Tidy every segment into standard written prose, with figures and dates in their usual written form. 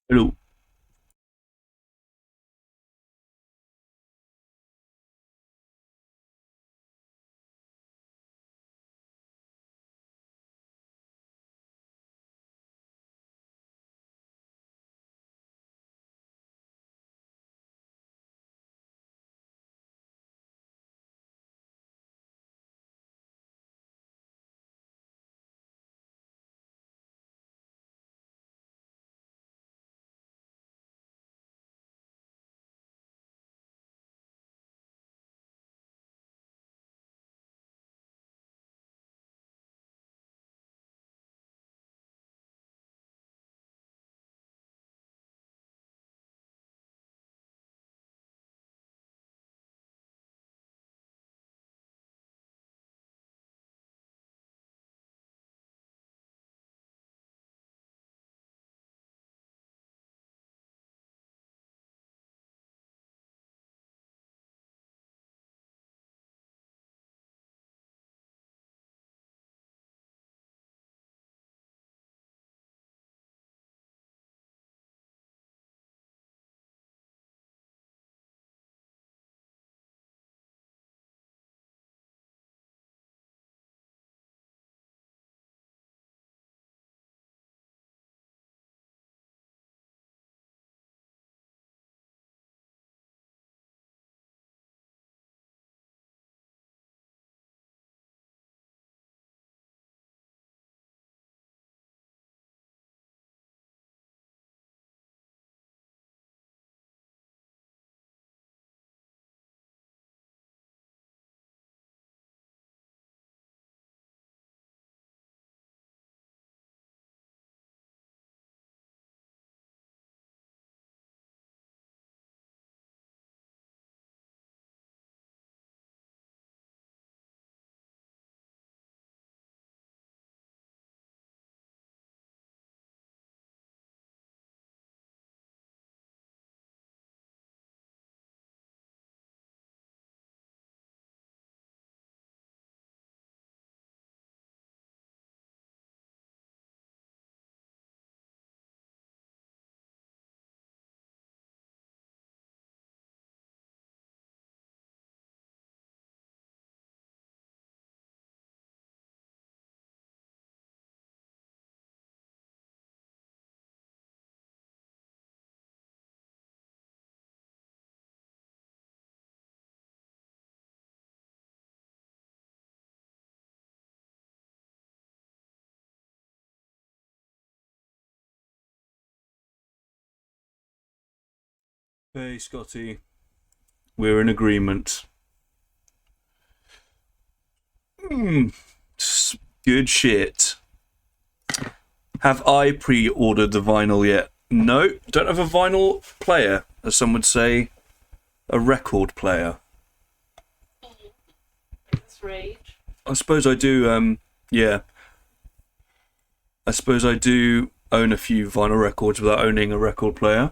Hello. Hey, Scotty. We're in agreement. Mm, good shit. Have I pre-ordered the vinyl yet? No, don't have a vinyl player, as some would say, a record player. That's rage. I suppose I do. Yeah, I suppose I do own a few vinyl records without owning a record player.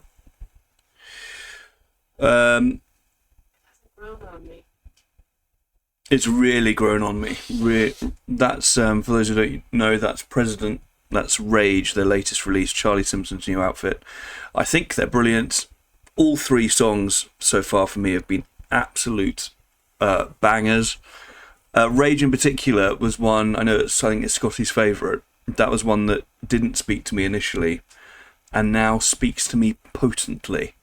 Um, Grown on me. it's really grown on me. That's for those who don't know, that's President. That's Rage, their latest release, Charlie Simpson's new outfit. I think they're brilliant. All three songs so far for me have been absolute bangers. Rage in particular was one, I know I think it's Scotty's favourite. That was one that didn't speak to me initially and now speaks to me potently.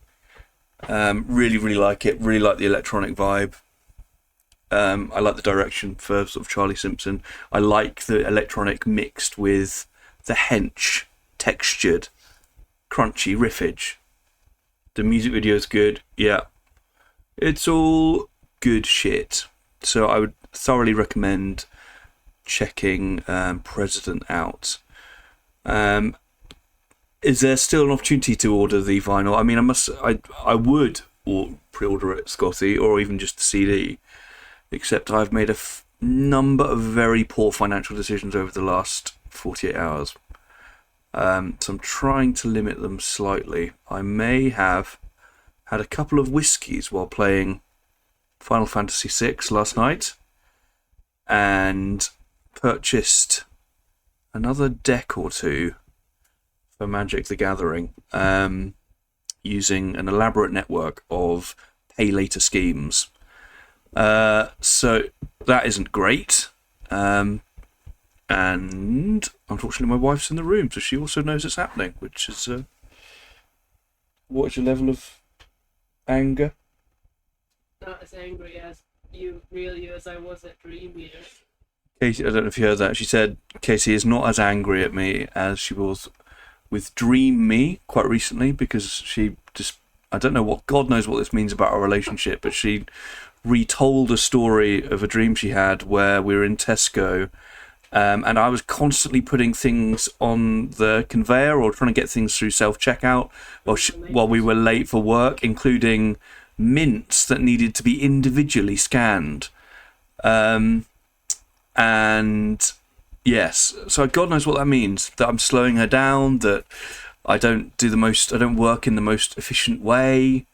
Really, really like it. Really like the electronic vibe. I like the direction for sort of Charlie Simpson. I like the electronic mixed with the hench, textured, crunchy riffage. The music video is good. Yeah, it's all good shit. So I would thoroughly recommend checking President out. Um, is there still an opportunity to order the vinyl? I mean, I would pre-order it, Scotty, or even just the CD. Except I've made a number of very poor financial decisions over the last 48 hours. So I'm trying to limit them slightly. I may have had a couple of whiskies while playing Final Fantasy VI last night and purchased another deck or two for Magic the Gathering, using an elaborate network of pay later schemes. So that isn't great. And unfortunately, my wife's in the room, so she also knows it's happening, which is what's your level of anger? Not as angry as I was at Dream Eater. Katie, I don't know if you heard that. She said Katie is not as angry at me as she was with Dream Me quite recently, because she just, I don't know what, God knows what this means about our relationship, but she retold a story of a dream she had where we were in Tesco, and I was constantly putting things on the conveyor or trying to get things through self-checkout while we were late for work, including mints that needed to be individually scanned. And yes, so God knows what that means, that I'm slowing her down, that I don't work in the most efficient way.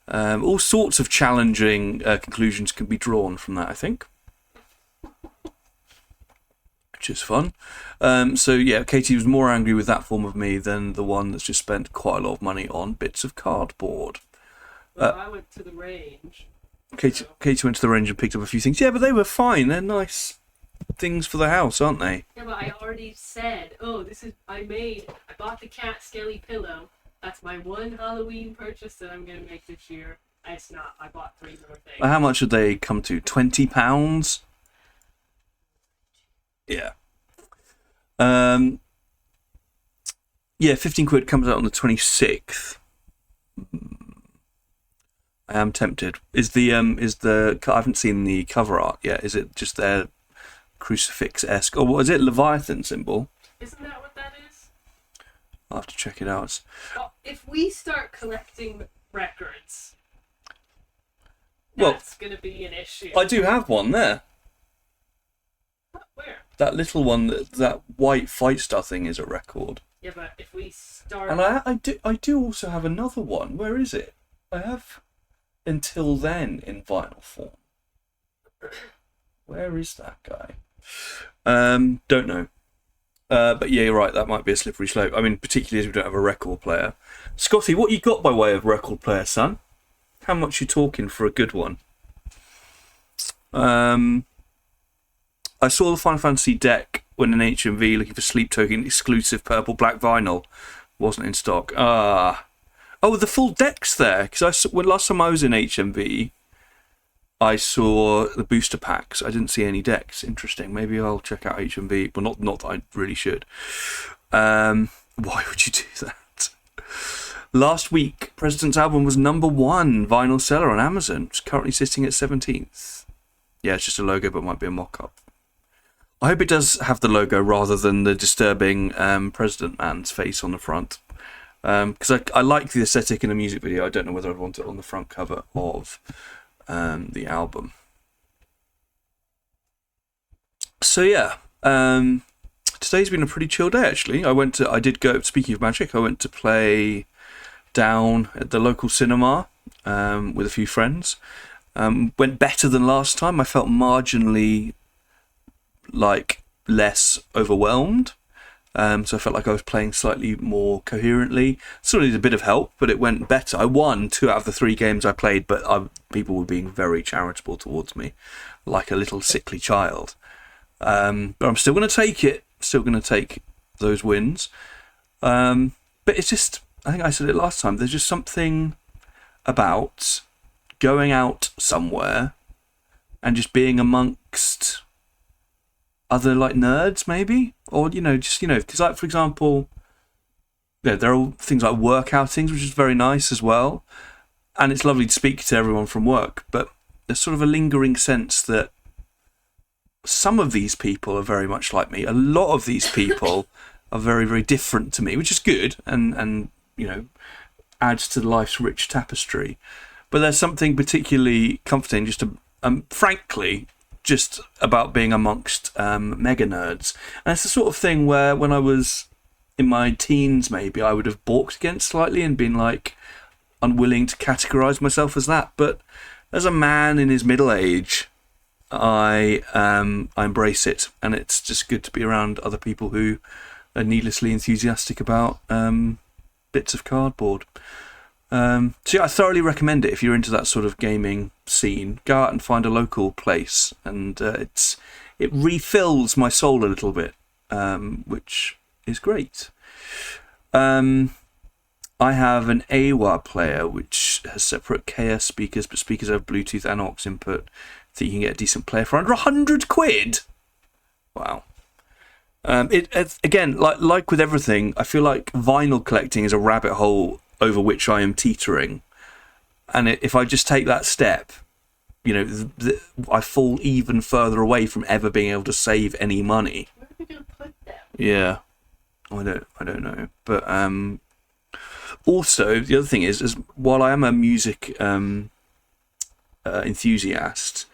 All sorts of challenging conclusions can be drawn from that, I think, which is fun. So yeah, Katie was more angry with that form of me than the one that's just spent quite a lot of money on bits of cardboard. Well, I went to the range. Katie went to the range and picked up a few things. Yeah, but they were fine. They're nice things for the house, aren't they? Yeah, but I already said, I bought the cat skelly pillow. That's my one Halloween purchase that I'm going to make this year. It's not. I bought 3 more things. How much did they come to? £20? Yeah. Yeah, 15 quid comes out on the 26th. I am tempted. I haven't seen the cover art yet. Is it just their crucifix-esque? Or what is it? Leviathan symbol? Isn't that what that is? I'll have to check it out. Well, if we start collecting records, Well, that's going to be an issue. I do have one there. Where? That little one, that white Fight Star thing is a record. Yeah, but if we start... And I do also have another one. Where is it? I have Until Then in vinyl form. Where is that guy? Don't know. But yeah, you're right. That might be a slippery slope. I mean, particularly as we don't have a record player. Scotty, what you got by way of record player, son? How much you talking for a good one? I saw the Final Fantasy deck when in HMV looking for Sleep Token exclusive purple black vinyl. Wasn't in stock. Oh, the full deck's there. Because when last time I was in HMV, I saw the booster packs. I didn't see any decks. Interesting. Maybe I'll check out HMV. Well, not that I really should. Why would you do that? Last week, President's Album was #1 vinyl seller on Amazon. It's currently sitting at 17th. Yeah, it's just a logo, but might be a mock-up. I hope it does have the logo rather than the disturbing President Man's face on the front. Because I like the aesthetic in the music video. I don't know whether I'd want it on the front cover of the album. So yeah, today's been a pretty chill day actually. Speaking of Magic, I went to play down at the local cinema with a few friends. Went better than last time. I felt marginally less overwhelmed. So I felt like I was playing slightly more coherently. Still needed a bit of help, but it went better. I won 2 out of the 3 games I played, but people were being very charitable towards me, like a little sickly child. But I'm still going to take it. Still going to take those wins. But it's just, I think I said it last time, there's just something about going out somewhere and just being amongst other nerds maybe, or because for example, there are things like work outings, which is very nice as well, and it's lovely to speak to everyone from work, but there's sort of a lingering sense that some of these people are very much like me. A lot of these people are very, very different to me, which is good and adds to life's rich tapestry. But there's something particularly comforting frankly, just about being amongst mega nerds. And it's the sort of thing where when I was in my teens, maybe I would have balked against slightly and been unwilling to categorize myself as that. But as a man in his middle age, I embrace it, and it's just good to be around other people who needlessly enthusiastic about bits of cardboard. So yeah, I thoroughly recommend it if you're into that sort of gaming scene. Go out and find a local place, and it refills my soul a little bit, which is great. I have an AWA player which has separate KS speakers, but speakers have Bluetooth and aux input. I think you can get a decent player for under £100. Wow. Again, like with everything, I feel like vinyl collecting is a rabbit hole over which I am teetering, and if I just take that step, I fall even further away from ever being able to save any money. Where are we gonna put them? Yeah, I don't know, but also the other thing is while I am a music enthusiast,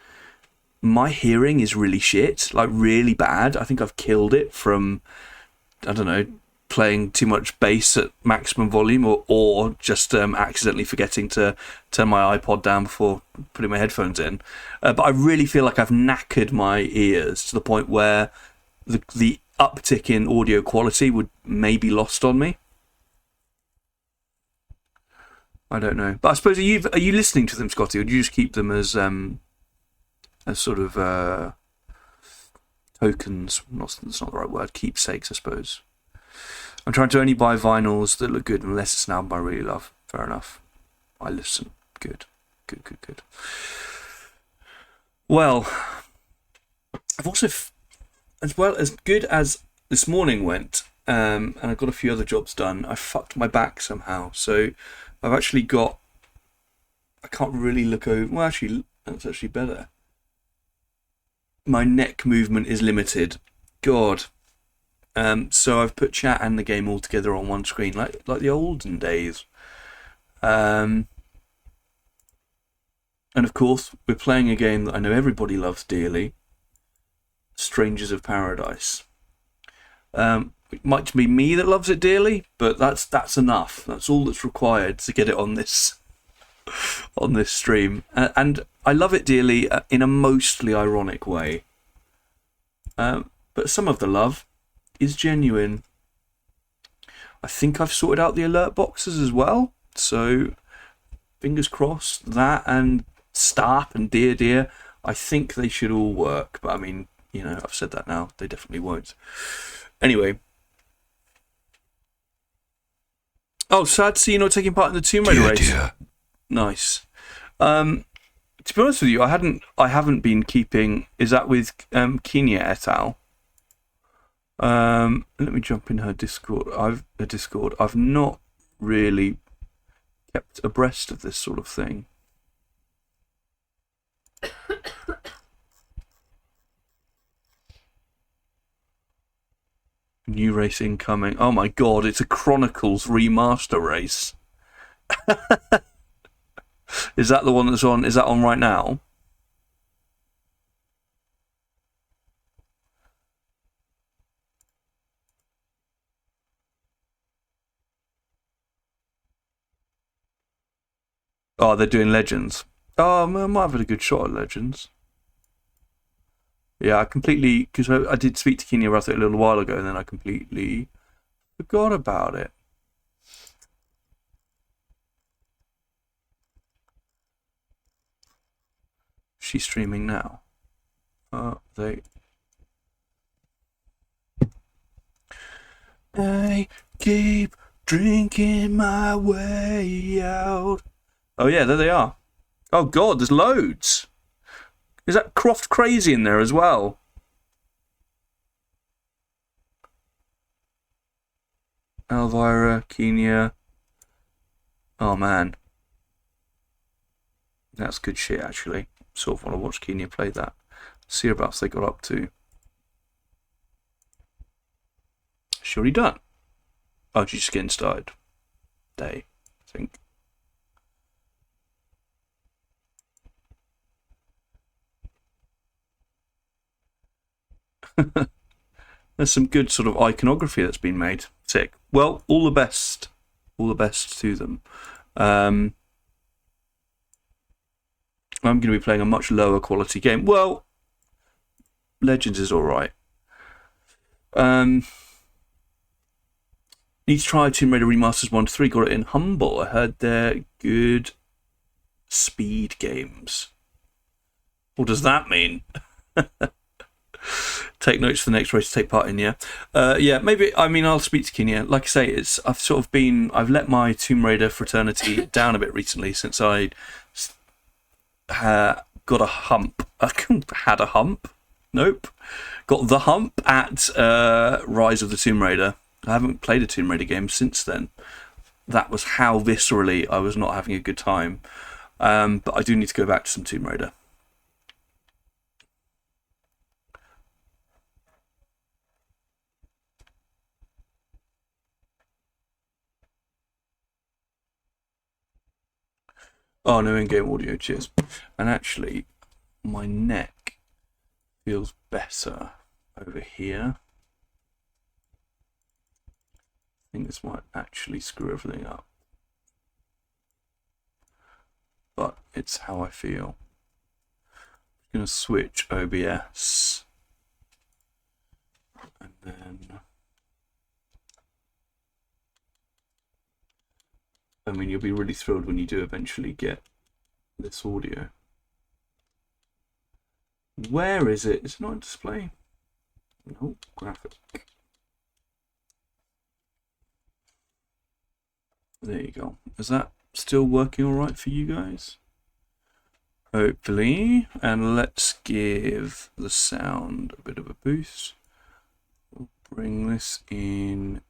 my hearing is really shit, like really bad. I think I've killed it from, I don't know, playing too much bass at maximum volume or just accidentally forgetting to turn my iPod down before putting my headphones in. But I really feel like I've knackered my ears to the point where the uptick in audio quality would maybe lost on me. I don't know. But I suppose, are you listening to them, Scotty, or do you just keep them as sort of tokens? That's not the right word. Keepsakes, I suppose. I'm trying to only buy vinyls that look good unless it's an album I really love. Fair enough. I listen. Good. Well, I've also, as good as this morning went, and I got a few other jobs done, I fucked my back somehow. So I've actually got, I can't really look over, well actually, that's actually better. My neck movement is limited. God. So I've put chat and the game all together on one screen, like the olden days. And of course, we're playing a game that I know everybody loves dearly, Strangers of Paradise. It might be me that loves it dearly, but that's enough. That's all that's required to get it on this stream. And I love it dearly in a mostly ironic way. But some of the love is genuine. I think I've sorted out the alert boxes as well, so fingers crossed. That and Stop and Dear, I think they should all work, but I mean, I've said that now, they definitely won't. Anyway. Oh, sad to see you not taking part in the Tomb Raider race. Dear. Nice. To be honest with you, I haven't been keeping. Is that with Kenya et al? Let me jump in her Discord. I've not really kept abreast of this sort of thing. New race incoming. Oh my god, it's a Chronicles remaster race. Is that the one that's on? Is that on right now? Oh, they're doing Legends. Oh, I might have had a good shot at Legends. Yeah, I completely, because I did speak to Kenya about it a little while ago, and then I completely forgot about it. She's streaming now. I keep drinking my way out. Oh yeah, there they are. Oh god, there's loads. Is that Croft Crazy in there as well? Elvira, Kenya. Oh man. That's good shit, actually. Sort of want to watch Kenya play that. See what else they got up to. She already done. Oh, she's just getting started. Day, I think. There's some good sort of iconography that's been made. Sick. Well, all the best. All the best to them. I'm going to be playing a much lower quality game. Well, Legends is alright. Need to try Tomb Raider Remasters 1 to 3. Got it in Humble. I heard they're good speed games. What does that mean? Take notes for the next race to take part in, yeah? Yeah, maybe, I mean, I'll speak to Kenya. Like I say, I've let my Tomb Raider fraternity down a bit recently since I got a hump. Had a hump? Nope. Got the hump at Rise of the Tomb Raider. I haven't played a Tomb Raider game since then. That was how viscerally I was not having a good time. But I do need to go back to some Tomb Raider. Oh, no in-game audio, cheers. And actually, my neck feels better over here. I think this might actually screw everything up. But it's how I feel. I'm going to switch OBS. And then... I mean, you'll be really thrilled when you do eventually get this audio. Where is it? Is it not on display? No, graphic. There you go. Is that still working all right for you guys? Hopefully. And let's give the sound a bit of a boost. We'll bring this in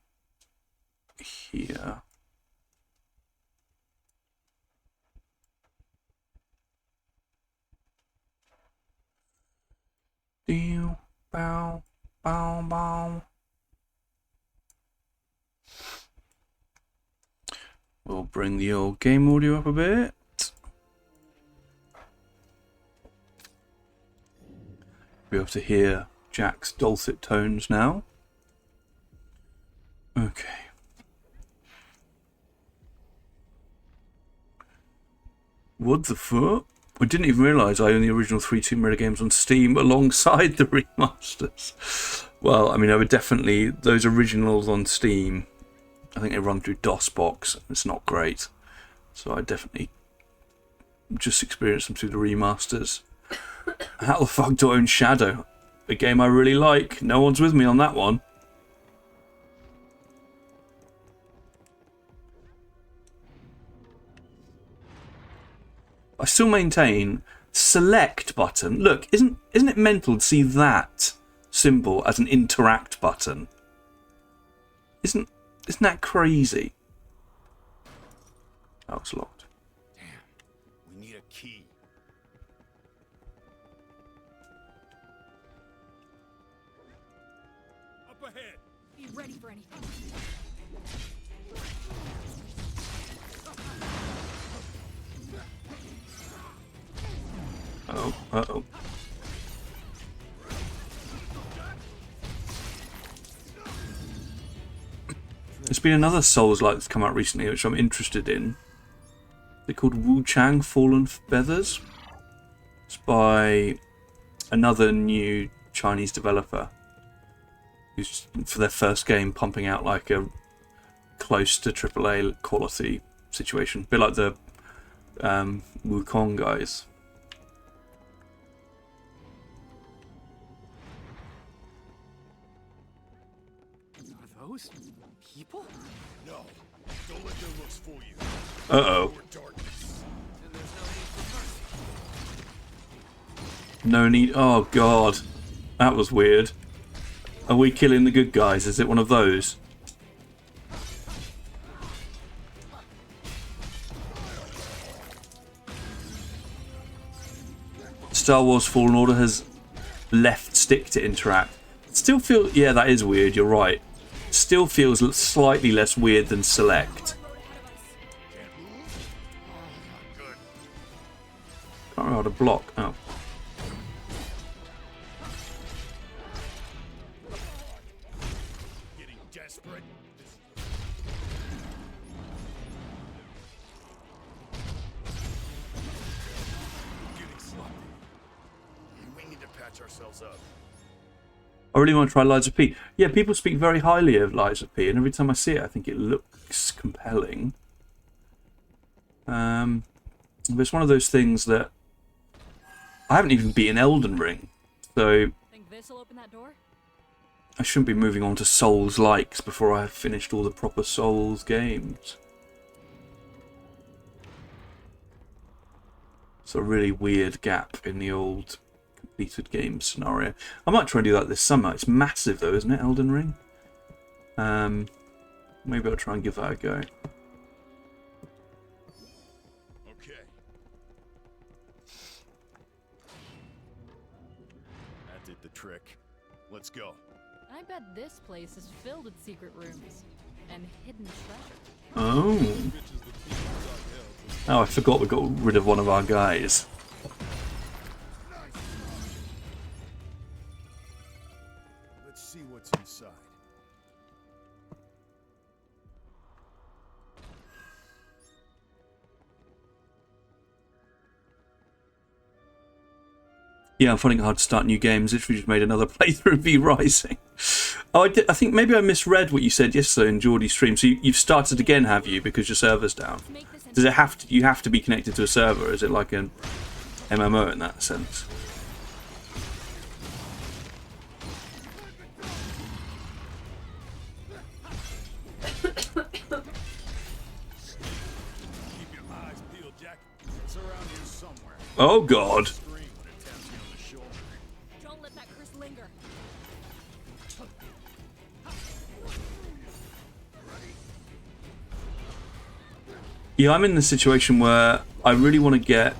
here. Bow, bow, bow. We'll bring the old game audio up a bit. Be able to hear Jack's dulcet tones now. Okay. What the fuck? I didn't even realise I own the original 3 Tomb Raider games on Steam alongside the remasters. Well, I mean, I would definitely... Those originals on Steam, I think they run through DOSBox. It's not great. So I definitely just experienced them through the remasters. How the fuck do I own Shadow? A game I really like. No one's with me on that one. I still maintain select button. Look, isn't it mental to see that symbol as an interact button? Isn't that crazy? That was locked. Damn, we need a key. Up ahead. Be ready for anything. Oh, uh-oh. There's been another Souls-like that's come out recently, which I'm interested in. They're called Wu Chang Fallen Feathers. It's by another new Chinese developer who's, for their first game, pumping out like a close to AAA quality situation. A bit like the Wukong guys. Are those people? No, don't let their looks fool you. Uh-oh. Or darkness. Then there's no need for mercy. No need... Oh, God. That was weird. Are we killing the good guys? Is it one of those? Star Wars Fallen Order has left stick to interact. Still feel... Yeah, that is weird. You're right. Still feels slightly less weird than select. Can't remember how to block. Oh. Getting desperate. Getting sloppy. We need to patch ourselves up. I really want to try Lies of P. Yeah, people speak very highly of Lies of P, and every time I see it, I think it looks compelling. But it's one of those things that I haven't even beaten Elden Ring, so Think this'll open that door? I shouldn't be moving on to Souls likes before I have finished all the proper Souls games. It's a really weird gap in the old completed game scenario. I might try and do that this summer. It's massive though, isn't it, Elden Ring? Maybe I'll try and give that a go. Okay. That did the trick. Let's go. I bet this place is filled with secret rooms and hidden treasure. Oh. Oh, I forgot we got rid of one of our guys. Let's see what's inside. Yeah, I'm finding it hard to start new games. Literally just made another playthrough of V Rising. Oh, I think maybe I misread what you said yesterday in Geordie's stream. So you've started again, have you? Because your server's down. Make this Does it have to? You have to be connected to a server? Is it like an MMO in that sense? Keep your eyes peeled, Jack. It's around here somewhere. Oh God! Scream when it taps you on the shoulder. Don't let that curse linger. Yeah, I'm in the situation where I really want to get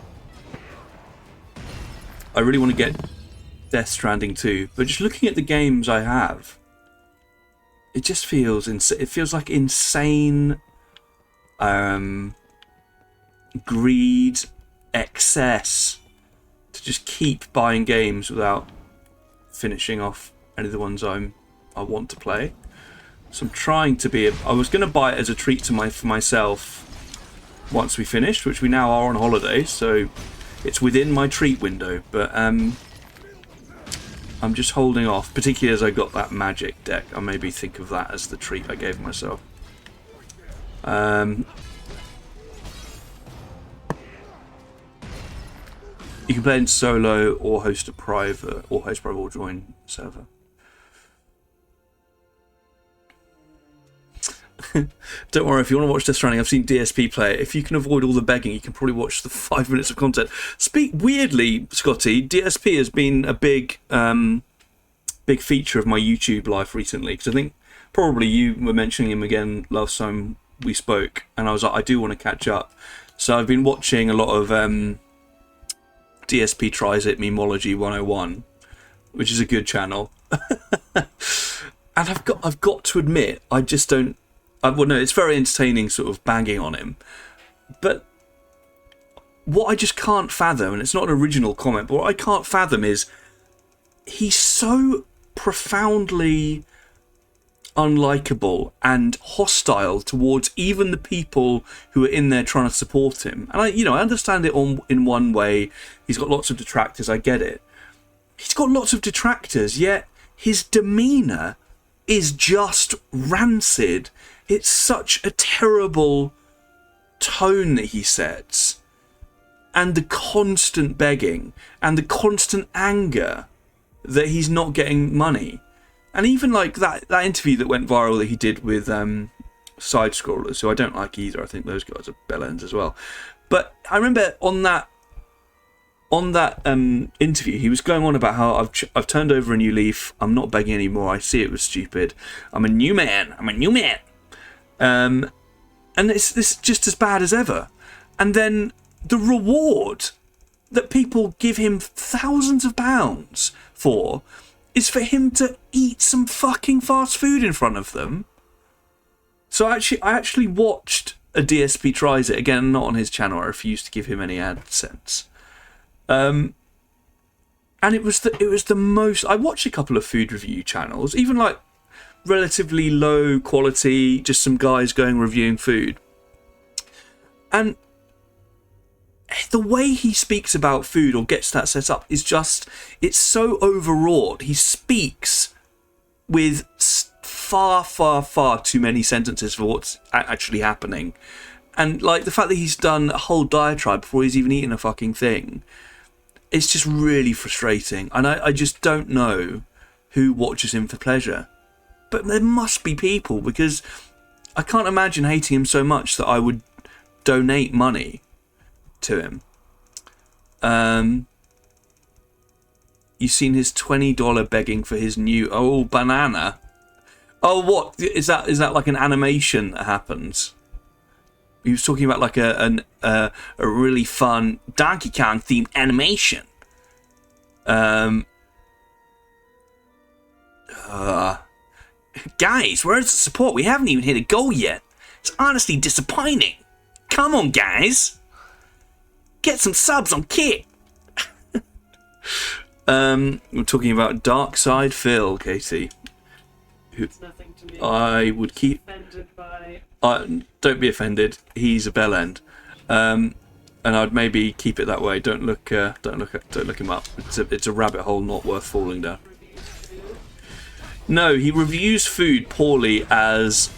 Death Stranding 2, but just looking at the games I have, it just feels it feels like insane greed, excess to just keep buying games without finishing off any of the ones I want to play. So I'm trying to be. I was going to buy it as a treat for myself once we finished, which we now are on holiday, so it's within my treat window. But I'm just holding off, particularly as I got that magic deck. I'll maybe think of that as the treat I gave myself. You can play in solo or host private or join server. Don't worry, if you want to watch Death Stranding, I've seen DSP play it. If you can avoid all the begging, you can probably watch the 5 minutes of content. Weirdly, Scotty, DSP has been a big feature of my YouTube life recently, because I think probably you were mentioning him again last time we spoke, and I was like, I do want to catch up. So I've been watching a lot of DSP Tries It Memology 101, which is a good channel. And I've got to admit, I just don't. Well, no, it's very entertaining, sort of banging on him. But what I just can't fathom, and it's not an original comment, but what I can't fathom is he's so profoundly unlikable and hostile towards even the people who are in there trying to support him. And I understand it in one way. He's got lots of detractors. I get it. He's got lots of detractors, yet his demeanour is just rancid. It's such a terrible tone that he sets, and the constant begging and the constant anger that he's not getting money. And even like that interview that went viral that he did with Side Scrollers, who I don't like either. I think those guys are bellends as well. But I remember on that interview, he was going on about how I've turned over a new leaf. I'm not begging anymore. I see it was stupid. I'm a new man. And it's just as bad as ever. And then the reward that people give him thousands of pounds for is for him to eat some fucking fast food in front of them. So I actually watched a DSP Tries It, again, not on his channel. I refuse to give him any AdSense. And it was the most. I watched a couple of food review channels, even like relatively low quality, just some guys going reviewing food. And the way he speaks about food or gets that set up is just, it's so overwrought. He speaks with far, far, far too many sentences for what's actually happening. And like the fact that he's done a whole diatribe before he's even eaten a fucking thing, it's just really frustrating. And I just don't know who watches him for pleasure. But there must be people, because I can't imagine hating him so much that I would donate money to him. You've seen his $20 begging for his new banana. Oh, what is that? Is that like an animation that happens? He was talking about like a really fun Donkey Kong themed animation. Guys, where's the support? We haven't even hit a goal yet. It's honestly disappointing. Come on, guys. Get some subs on Kick. We're talking about Dark Side Phil, Katie. It's nothing to me. I would keep. Offended by. Don't be offended. He's a bell end, and I'd maybe keep it that way. Don't look him up. It's a rabbit hole not worth falling down. No, he reviews food poorly as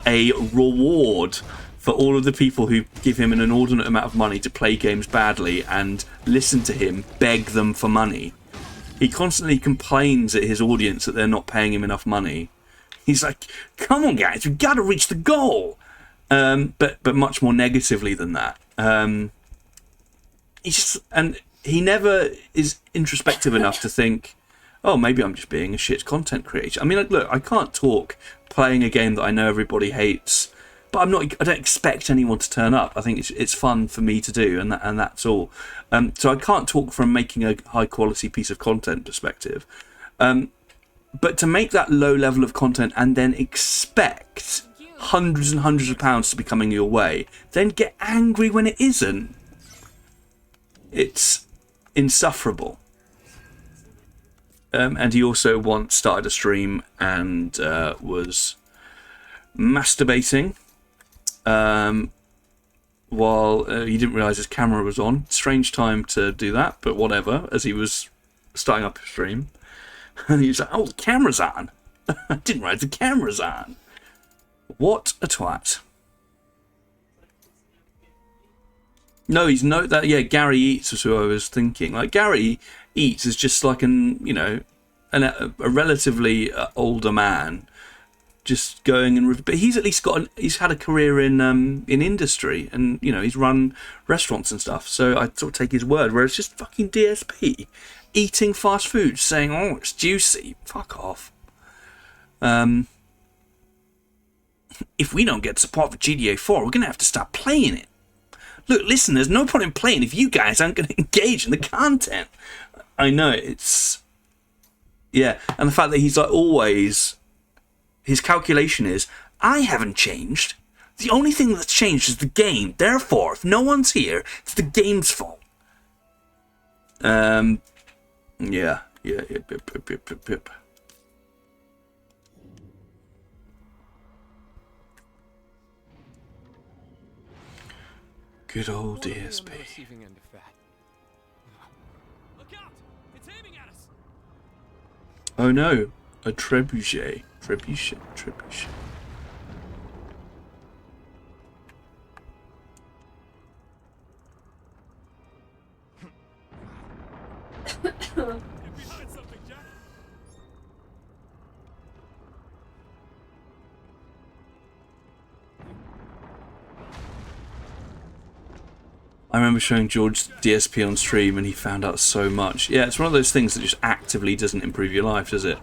a reward for all of the people who give him an inordinate amount of money to play games badly and listen to him beg them for money. He constantly complains at his audience that they're not paying him enough money. He's like, come on guys, we've got to reach the goal. But much more negatively than that. He never is introspective enough to think, oh, maybe I'm just being a shit content creator. I mean, look, I can't talk playing a game that I know everybody hates, but I don't expect anyone to turn up. I think it's fun for me to do, and that's all. So I can't talk from making a high quality piece of content perspective. But to make that low level of content and then expect hundreds and hundreds of pounds to be coming your way, then get angry when it isn't, it's insufferable. And he also once started a stream and was masturbating while he didn't realise his camera was on. Strange time to do that, but whatever, as he was starting up a stream. And he was like, oh, the camera's on. I didn't realise the camera's on. What a twat. No, he's Gary Eats was who I was thinking. Like, Gary Eats is just like a relatively older man just going and... But he's at least he's had a career in industry, and, he's run restaurants and stuff. So I sort of take his word, whereas just fucking DSP eating fast food, saying, oh, it's juicy. Fuck off. If we don't get support for GTA 4, we're going to have to stop playing it. Look, listen, there's no point in playing if you guys aren't going to engage in the content. I know, it's... Yeah, and the fact that he's like always... His calculation is, I haven't changed. The only thing that's changed is the game. Therefore, if no one's here, it's the game's fault. Yeah. Yep. Good old DSP. Look out! It's aiming at us. Oh no, a trebuchet. Trebuchet. Get behind something, Jack. I remember showing George DSP on stream and he found out so much. Yeah, it's one of those things that just actively doesn't improve your life, does it?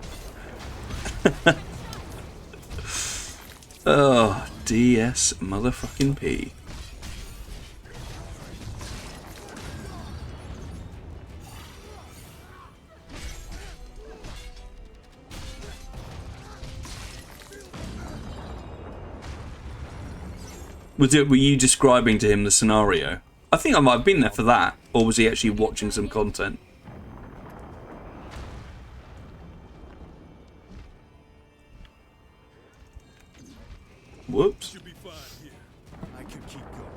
Oh, DS motherfucking P. Were you describing to him the scenario? I think I might have been there for that. Or was he actually watching some content? Whoops. Should be fine here. I can keep going.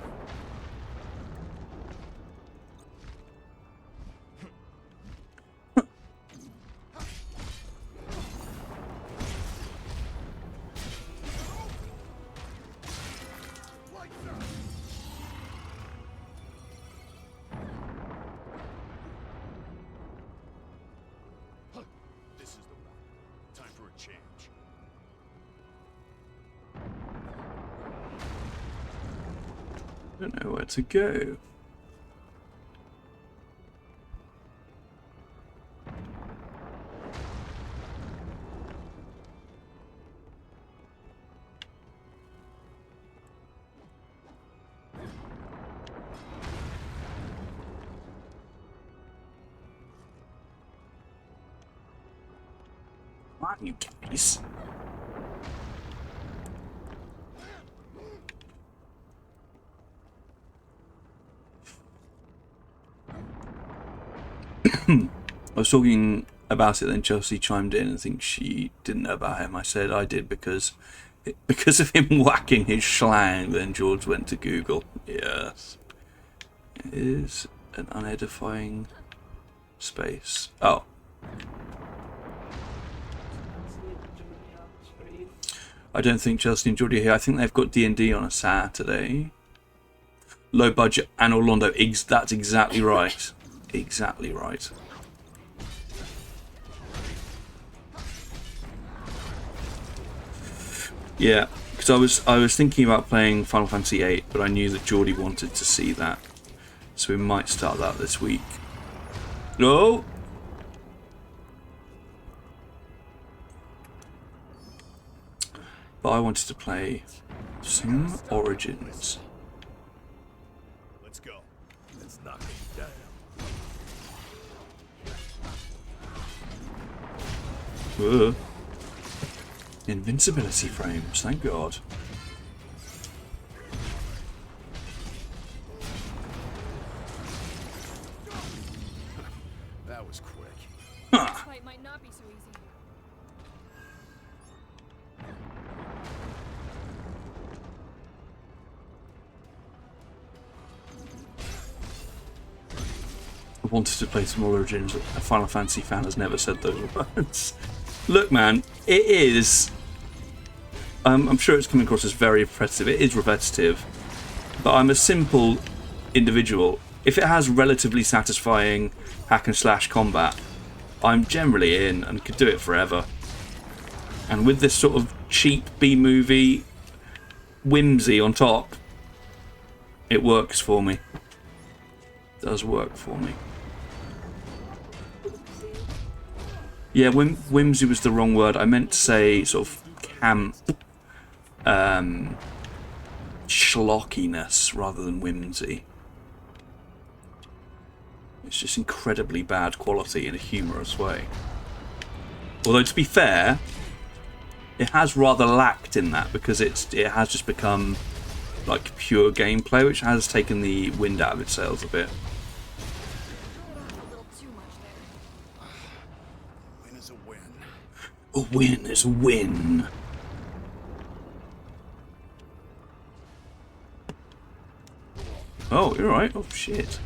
don't know where to go. Come on, you guys. I was talking about it, then Chelsea chimed in and think she didn't know about him. I said I did because of him whacking his schlang. Then George went to Google. Yes, it is an unedifying space. Oh, I don't think Chelsea and Geordie are here. I think they've got D&D on a Saturday. Low budget and Orlando. That's exactly right. Exactly right. Yeah, because I was thinking about playing Final Fantasy VIII, but I knew that Geordie wanted to see that, so we might start that this week. No. But I wanted to play some Origins. Let's go. Let's knock it down. Whoa. Invincibility frames, thank God. That was quick. This fight might not be so easy. I wanted to play some Origins. A Final Fantasy fan has never said those words. Look, man, it is. I'm sure it's coming across as very repetitive. It is repetitive, but I'm a simple individual. If it has relatively satisfying hack and slash combat, I'm generally in and could do it forever. And with this sort of cheap B-movie whimsy on top, it works for me. It does work for me. Yeah, whimsy was the wrong word. I meant to say sort of camp, schlockiness rather than whimsy. It's just incredibly bad quality in a humorous way. Although, to be fair, it has rather lacked in that because it has just become like pure gameplay, which has taken the wind out of its sails a bit. A little too much there. Win is a win. A win is a win. Oh, you're right. Oh, shit.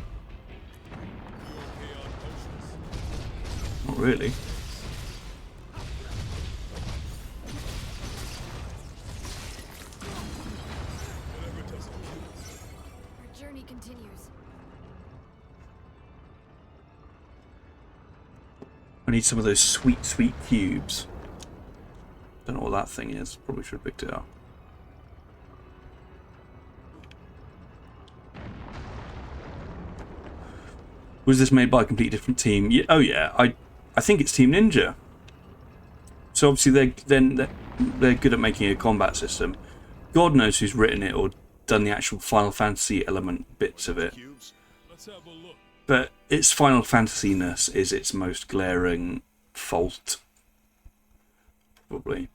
Not really. Our journey continues. I need some of those sweet, sweet cubes. Don't know what that thing is. Probably should have picked it up. Was this made by a completely different team? Yeah, oh yeah, I think it's Team Ninja. So obviously they're good at making a combat system. God knows who's written it or done the actual Final Fantasy element bits of it. Cubes. Let's have a look. But its Final Fantasy-ness is its most glaring fault. Probably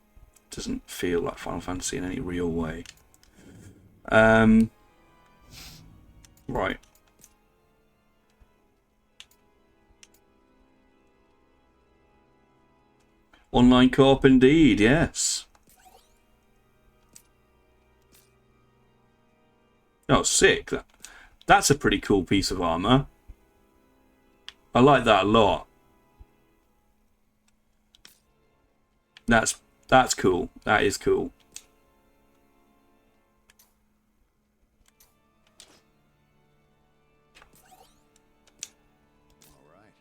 doesn't feel like Final Fantasy in any real way. Right. Online co-op indeed, yes. Oh, sick. That's a pretty cool piece of armor. I like that a lot. That's cool. That is cool. All right.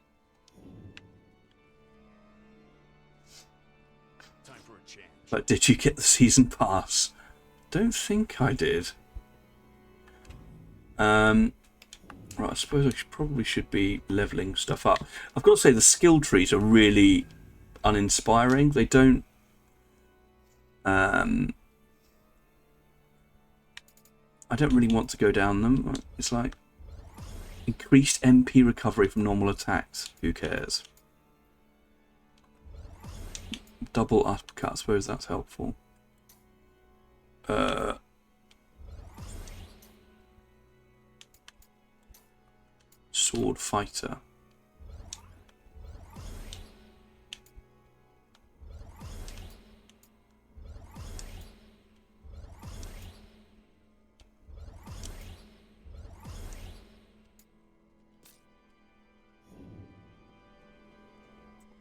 Time for a change. But did you get the season pass? Don't think I did. Right, I suppose I probably should be leveling stuff up. I've got to say the skill trees are really uninspiring. They don't. I don't really want to go down them. It's like increased MP recovery from normal attacks. Who cares? Double uppercut. I suppose that's helpful. Sword fighter.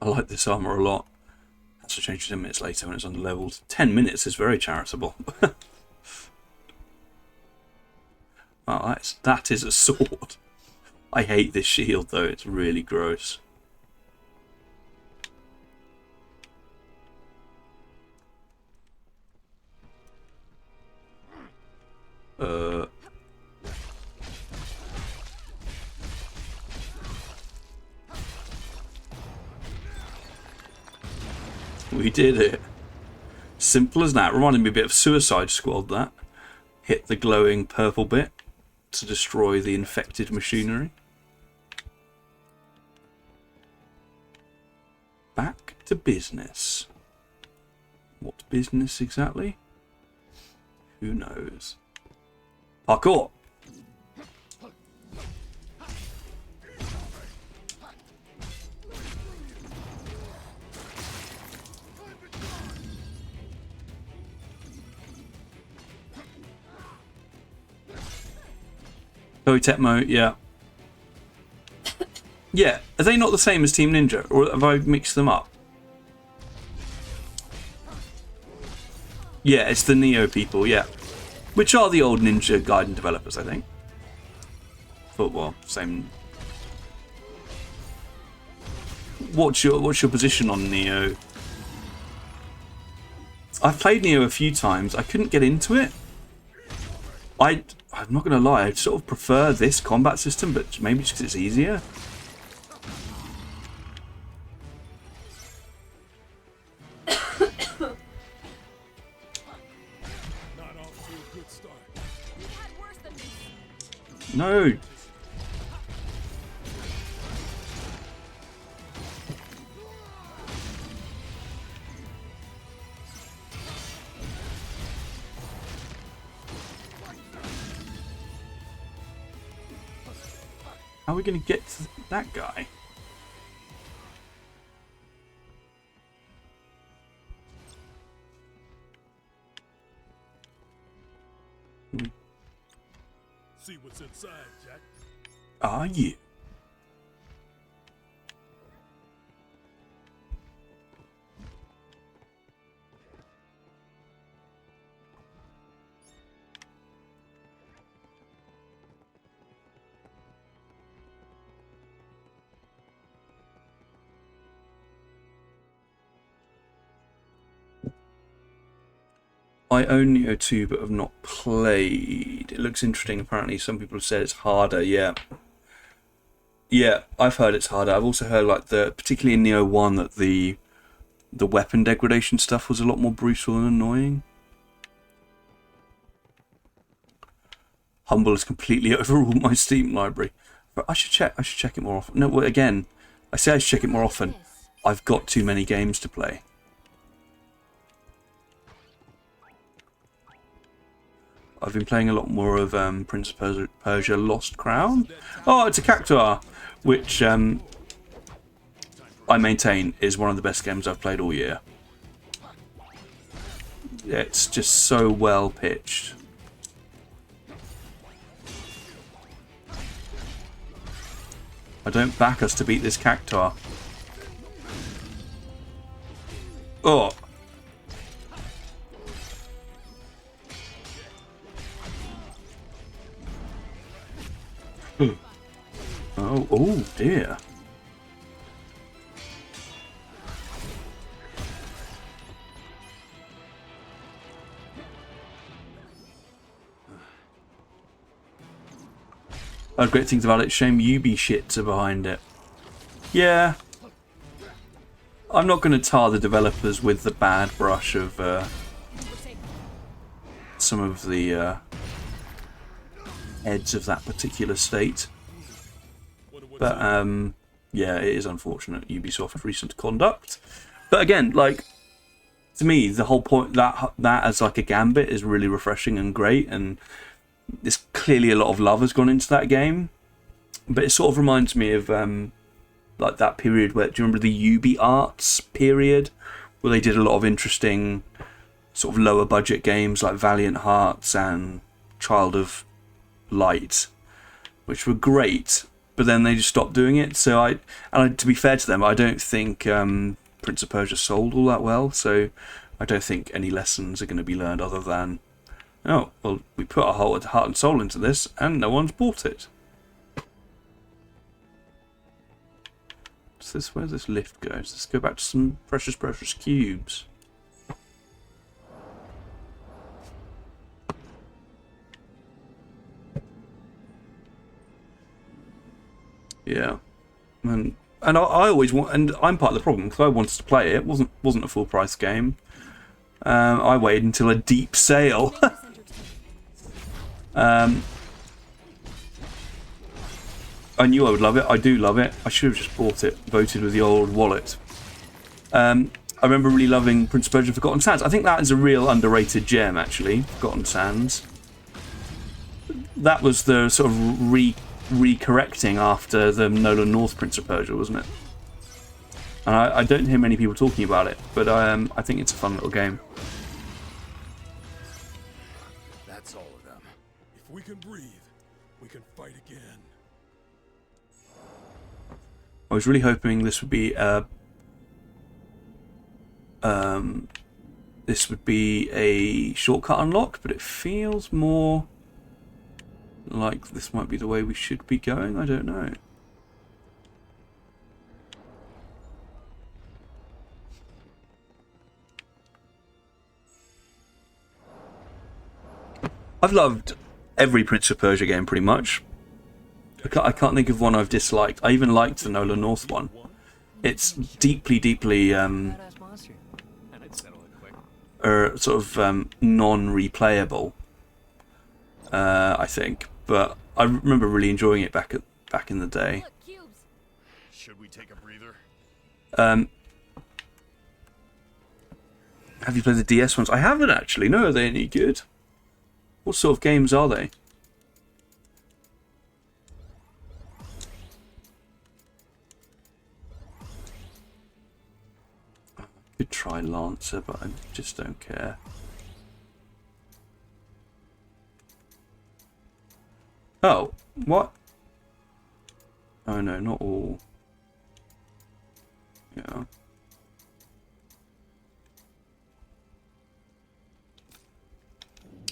I like this armor a lot. Has to change 10 minutes later when it's under leveled. 10 minutes is very charitable. Oh, that is a sword. I hate this shield though, it's really gross. We did it. Simple as that. Reminded me a bit of Suicide Squad, that. Hit the glowing purple bit to destroy the infected machinery. Back to business. What business exactly? Who knows? Parkour! Koei Tecmo, yeah. Yeah, are they not the same as Team Ninja, or have I mixed them up? Yeah, it's the Neo people, yeah. Which are the old Ninja Gaiden developers, I think. Football, same. What's your position on Neo? I've played Neo a few times. I couldn't get into it. I'm not going to lie, I sort of prefer this combat system, but maybe just because it's easier. No. How are we going to get to that guy? See what's inside, Jack. Are you? I own Neo 2 but have not played. It looks interesting. Apparently some people have said it's harder. Yeah, I've heard it's harder. I've also heard, like, particularly in Neo 1, that the weapon degradation stuff was a lot more brutal and annoying. Humble has completely overruled my Steam library. But I should check it more often. No, well, again, I say I should check it more often. I've got too many games to play. I've been playing a lot more of Prince of Persia Lost Crown. Oh, it's a Cactuar, which I maintain is one of the best games I've played all year. It's just so well pitched. I don't back us to beat this Cactuar. Oh. Oh dear. I heard great things about it. Shame Ubi shits are behind it. Yeah. I'm not going to tar the developers with the bad brush of some of the heads of that particular state. But yeah, it is unfortunate, Ubisoft recent conduct. But again, like, to me, the whole point that as like a gambit is really refreshing and great, and there's clearly a lot of love has gone into that game. But it sort of reminds me of like that period where, do you remember the Ubi Arts period, where they did a lot of interesting sort of lower budget games like Valiant Hearts and Child of Light, which were great, but then they just stopped doing it. So to be fair to them, I don't think Prince of Persia sold all that well, so I don't think any lessons are going to be learned other than, oh, well, we put our whole heart and soul into this and no one's bought it. What's this? Where this lift goes? Let's go back to some precious cubes. Yeah, and I always want, and I'm part of the problem because I wanted to play it. It wasn't a full price game. I waited until a deep sale. I knew I would love it. I do love it. I should have just bought it. Voted with the old wallet. I remember really loving Prince of Persia: Forgotten Sands. I think that is a real underrated gem, actually. Forgotten Sands. That was the sort of recorrecting after the Nolan North Prince of Persia, wasn't it? And I don't hear many people talking about it, but I think it's a fun little game. That's all of them. If we can breathe, we can fight again. I was really hoping this would be a shortcut unlock, but it feels more like this might be the way we should be going. I don't know. I've loved every Prince of Persia game pretty much. I can't think of one I've disliked. I even liked the Nolan North one. It's deeply sort of non-replayable, I think. But I remember really enjoying it back in the day. Look, cubes. Should we take a breather? Have you played the DS ones? I haven't actually. No, are they any good? What sort of games are they? I could try Lancer, but I just don't care. Oh, what? Oh no, not all. Yeah.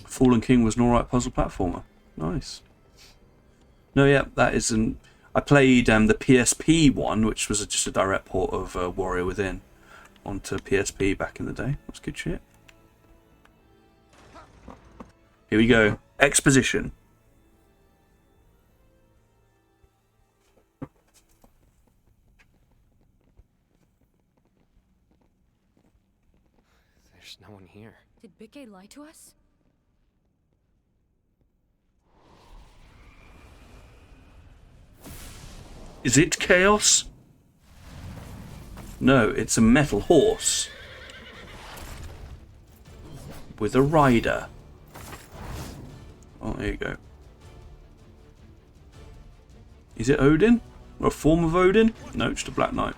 Fallen King was an alright puzzle platformer. Nice. No, yeah, that isn't. I played the PSP one, which was just a direct port of Warrior Within onto PSP back in the day. That's good shit. Here we go. Exposition. There's no one here. Did Bikke lie to us? Is it chaos? No, it's a metal horse. With a rider. Oh, there you go. Is it Odin? Or a form of Odin? No, just a Black Knight.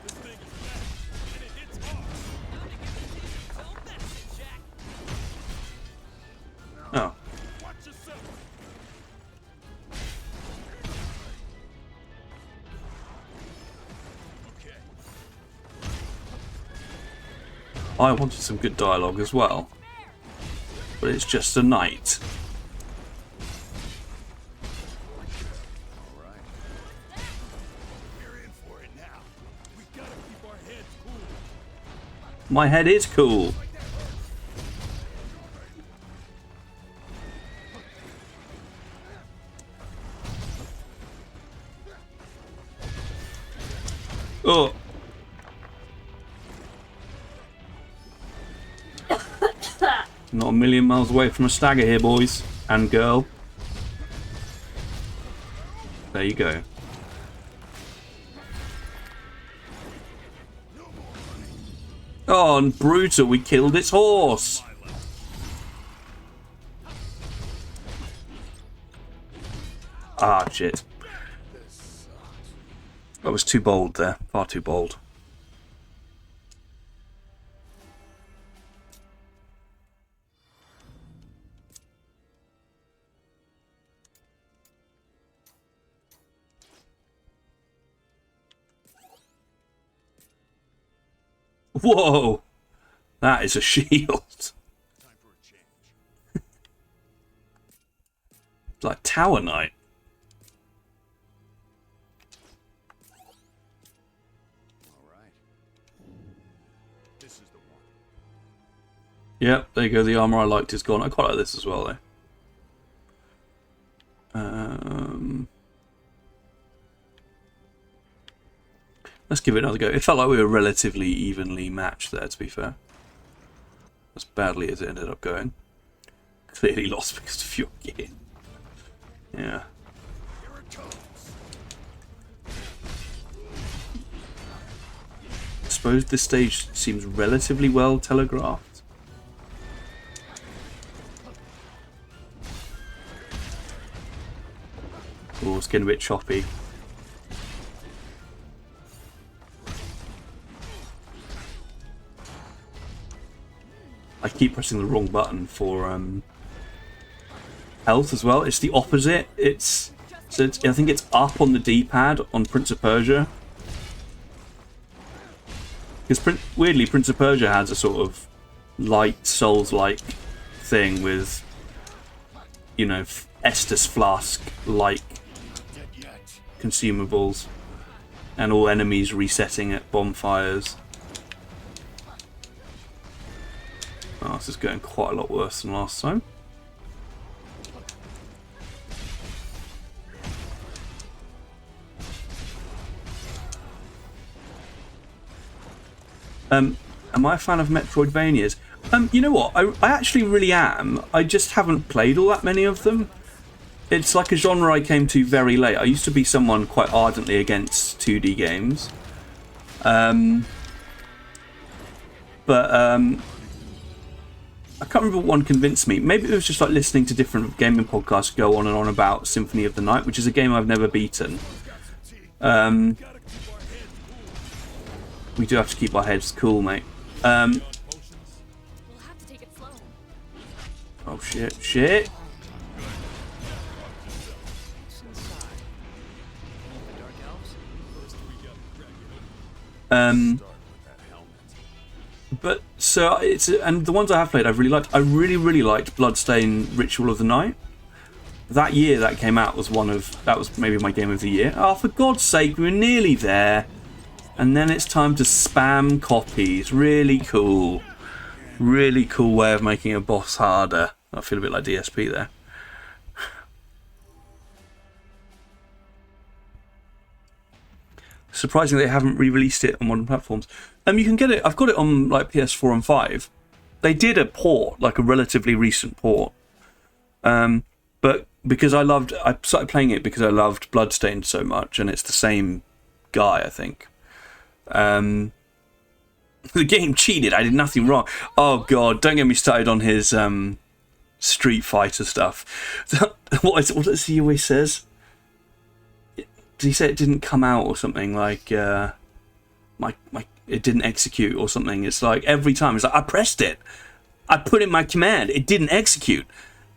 Oh. I wanted some good dialogue as well, but it's just a knight. My head is cool. Not a million miles away from a stagger here, boys and girl. There you go. Oh, and brutal, we killed its horse. Ah, shit. That was too bold there. Far too bold. Whoa! That is a shield. Time for a change. It's like Tower Knight. All right. This is the one. Yep, there you go. The armor I liked is gone. I quite like this as well, though. Let's give it another go. It felt like we were relatively evenly matched there, to be fair. As badly as it ended up going. Clearly lost because of your gear. Yeah. Here it comes. I suppose this stage seems relatively well telegraphed. Oh, it's getting a bit choppy. I keep pressing the wrong button for health as well. It's the opposite. I think it's up on the D-pad on Prince of Persia. Because weirdly, Prince of Persia has a sort of light Souls-like thing with, you know, Estus Flask-like consumables, and all enemies resetting at bonfires. Oh, this is going quite a lot worse than last time. Am I a fan of Metroidvanias? You know what? I actually really am. I just haven't played all that many of them. It's like a genre I came to very late. I used to be someone quite ardently against 2D games. I can't remember what one convinced me. Maybe it was just like listening to different gaming podcasts go on and on about Symphony of the Night, which is a game I've never beaten. We do have to keep our heads cool, mate. We'll have to take it slow. Oh shit. But so it's, and the ones I have played I've really liked. I really liked Bloodstained Ritual of the Night. That year that came out was that was maybe my game of the year. Oh, for God's sake, we were nearly there. And then it's time to spam copies. Really cool. Really cool way of making a boss harder. I feel a bit like DSP there. Surprising they haven't re-released it on modern platforms. You can get it. I've got it on like PS4 and 5. They did a port, like a relatively recent port. But because I started playing it because I loved Bloodstained so much, and it's the same guy, I think. The game cheated. I did nothing wrong. Oh God, don't get me started on his Street Fighter stuff. What does he always says? Did he say it didn't come out or something like it didn't execute or something? It's like every time it's like I pressed it, I put in my command, it didn't execute.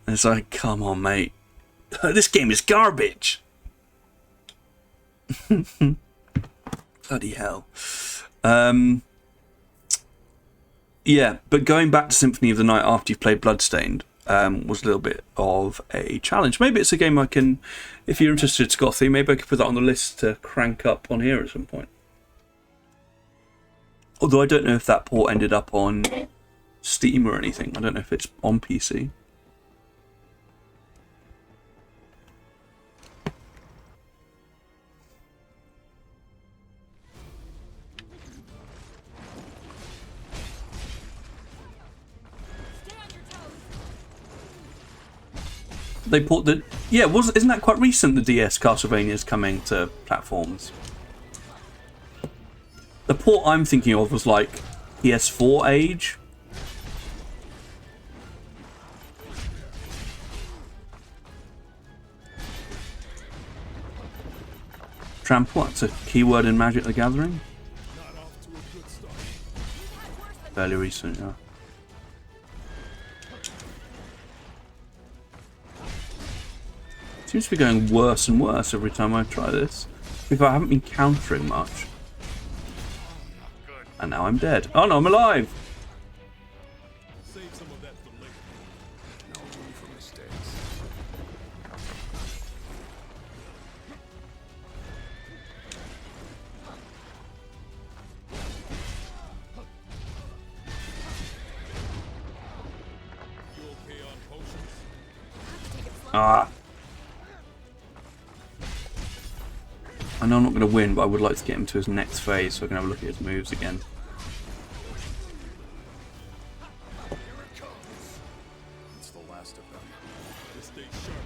And it's like, come on, mate, this game is garbage. Bloody hell. Yeah, but going back to Symphony of the Night after you've played Bloodstained was a little bit of a challenge. Maybe it's a game I can, if you're interested, Scothy, maybe I could put that on the list to crank up on here at some point. Although I don't know if that port ended up on Steam or anything. I don't know if it's on PC. Stay on your toes. They put the isn't that quite recent? The DS Castlevania's coming to platforms. The port I'm thinking of was like PS4 age. Trample, that's a keyword in Magic the Gathering. Fairly recent, yeah. Seems to be going worse and worse every time I try this. If I haven't been countering much. And now I'm dead. Oh no, I'm alive! Save some of that for later. No room for mistakes. You okay on potions? Ah. I know I'm not going to win, but I would like to get him to his next phase so I can have a look at his moves again. Here it comes. It's the last of them. Just stay sharp.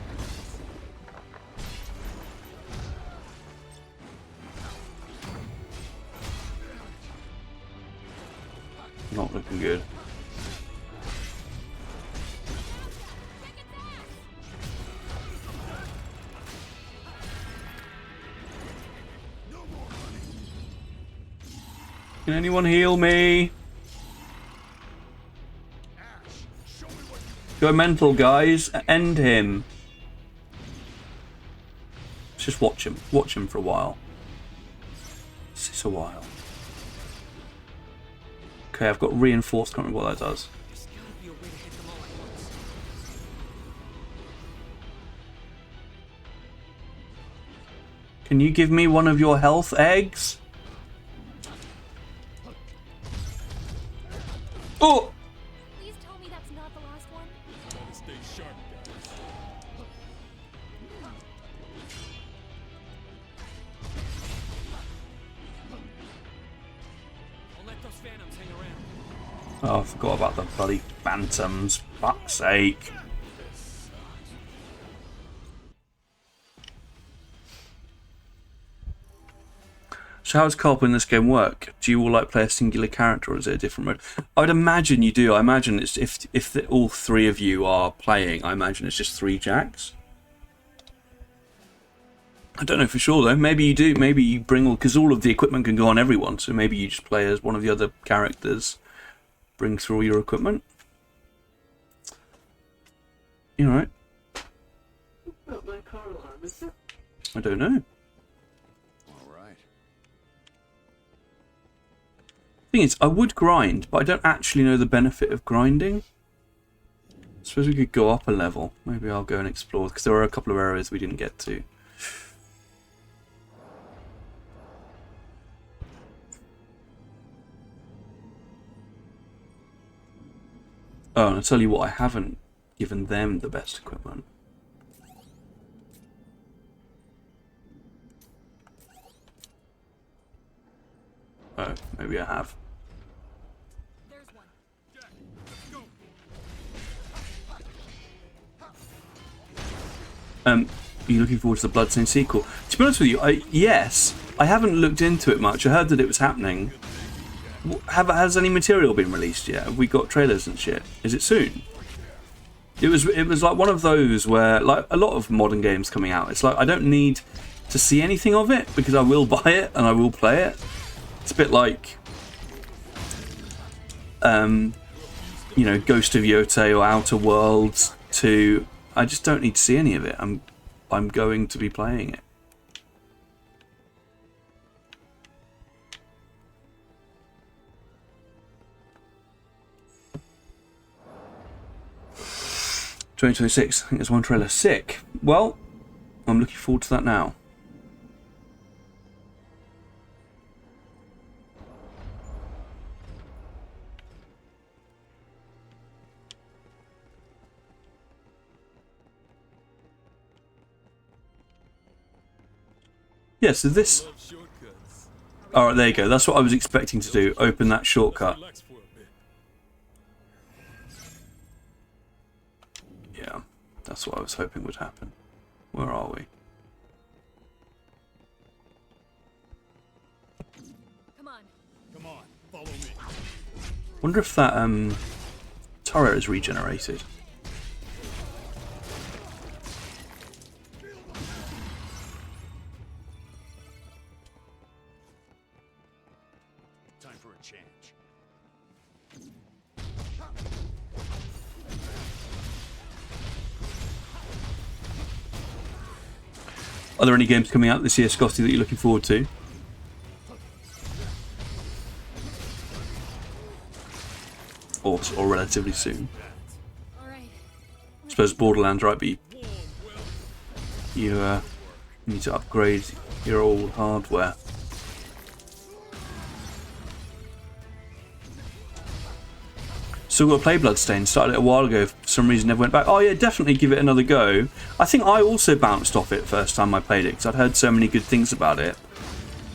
Not looking good. Can anyone heal me? Go mental, guys. End him. Let's just watch him. Watch him for a while. It's just a while. Okay, I've got reinforced. Can't remember what that does. Can you give me one of your health eggs? Oh! Please tell me that's not the last one. Gotta stay sharp, guys. Don't let those phantoms hang around. Oh, I forgot about the bloody phantoms. Fuck's sake. So how does co-op in this game work? Do you all like play a singular character, or is it a different mode? I'd imagine you do. I imagine it's if all three of you are playing, I imagine it's just 3 jacks. I don't know for sure though. Maybe you do. Maybe you bring all, because all of the equipment can go on everyone. So maybe you just play as one of the other characters, bring through all your equipment. You alright? Not my car alarm, is it? I don't know. All right. Thing is, I would grind, but I don't actually know the benefit of grinding. I suppose we could go up a level. Maybe I'll go and explore, because there are a couple of areas we didn't get to. Oh, and I'll tell you what, I haven't given them the best equipment. Oh, maybe I have. There's one. Are you looking forward to the Bloodstained sequel? To be honest with you, yes. I haven't looked into it much. I heard that it was happening. Has any material been released yet? Have we got trailers and shit? Is it soon? It was like one of those where, like a lot of modern games coming out, it's like I don't need to see anything of it because I will buy it and I will play it. It's a bit like, you know, Ghost of Yotei or Outer Worlds 2. I just don't need to see any of it. I'm going to be playing it. $2026. I think there's one trailer. Sick. Well, I'm looking forward to that now. Yeah, so this... Love shortcuts. Alright, there you go. That's what I was expecting to do. Open that shortcut. Relax for a bit. Yeah. That's what I was hoping would happen. Where are we? Come on. Come on, follow me. Wonder if that turret is regenerated. Time for a change. Are there any games coming out this year, Scotty, that you're looking forward to? Or relatively soon? All right. I suppose Borderlands, right? But you need to upgrade your old hardware. Still got to play Bloodstained. Started it a while ago. For some reason, never went back. Oh yeah, definitely give it another go. I think I also bounced off it first time I played it because I'd heard so many good things about it.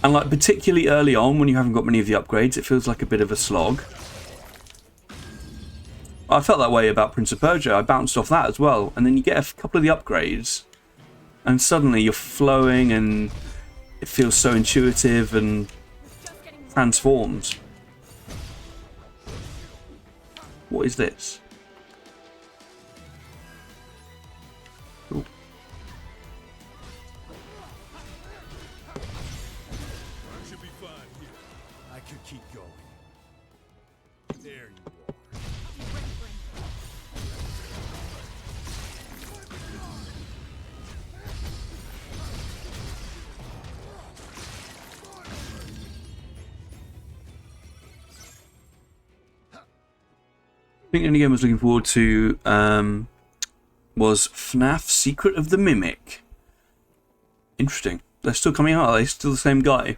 And like particularly early on, when you haven't got many of the upgrades, it feels like a bit of a slog. I felt that way about Prince of Persia. I bounced off that as well, and then you get a couple of the upgrades, and suddenly you're flowing, and it feels so intuitive and transforms. What is this? Ooh. Should be fine here. I could keep going. There you are. I think the only game I was looking forward to was FNAF Secret of the Mimic. Interesting. They're still coming out, are they? Still the same guy?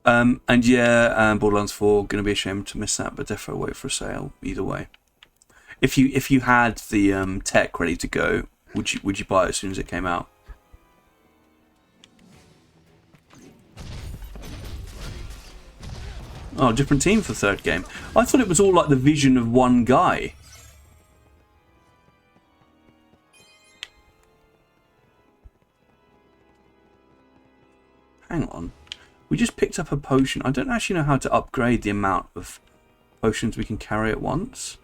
And yeah, Borderlands 4, gonna be a shame to miss that, but definitely wait for a sale either way. If you had the tech ready to go, would you buy it as soon as it came out? Oh, different team for the third game. I thought it was all like the vision of one guy. Hang on. We just picked up a potion. I don't actually know how to upgrade the amount of potions we can carry at once.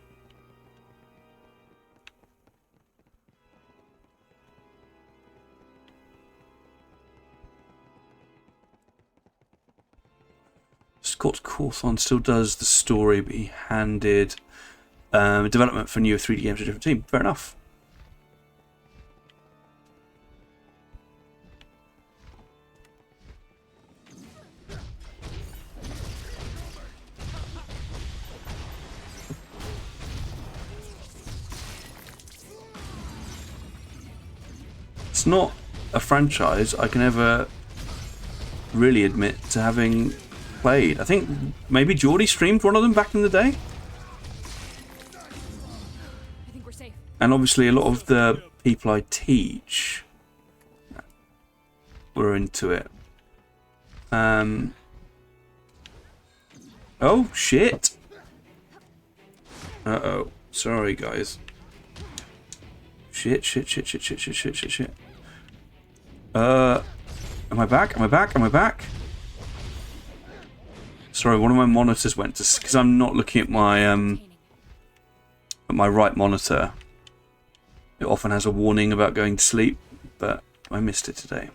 Scott Cawthon still does the story, but he handed development for newer 3D games to a different team. Fair enough. It's not a franchise I can ever really admit to having played. I think maybe Geordie streamed one of them back in the day. I think we're safe. And obviously a lot of the people I teach were into it. Oh, shit. Uh-oh. Sorry, guys. Shit. Am I back? Am I back? Am I back? Sorry, one of my monitors went to... Because I'm not looking at my right monitor. It often has a warning about going to sleep, but I missed it today.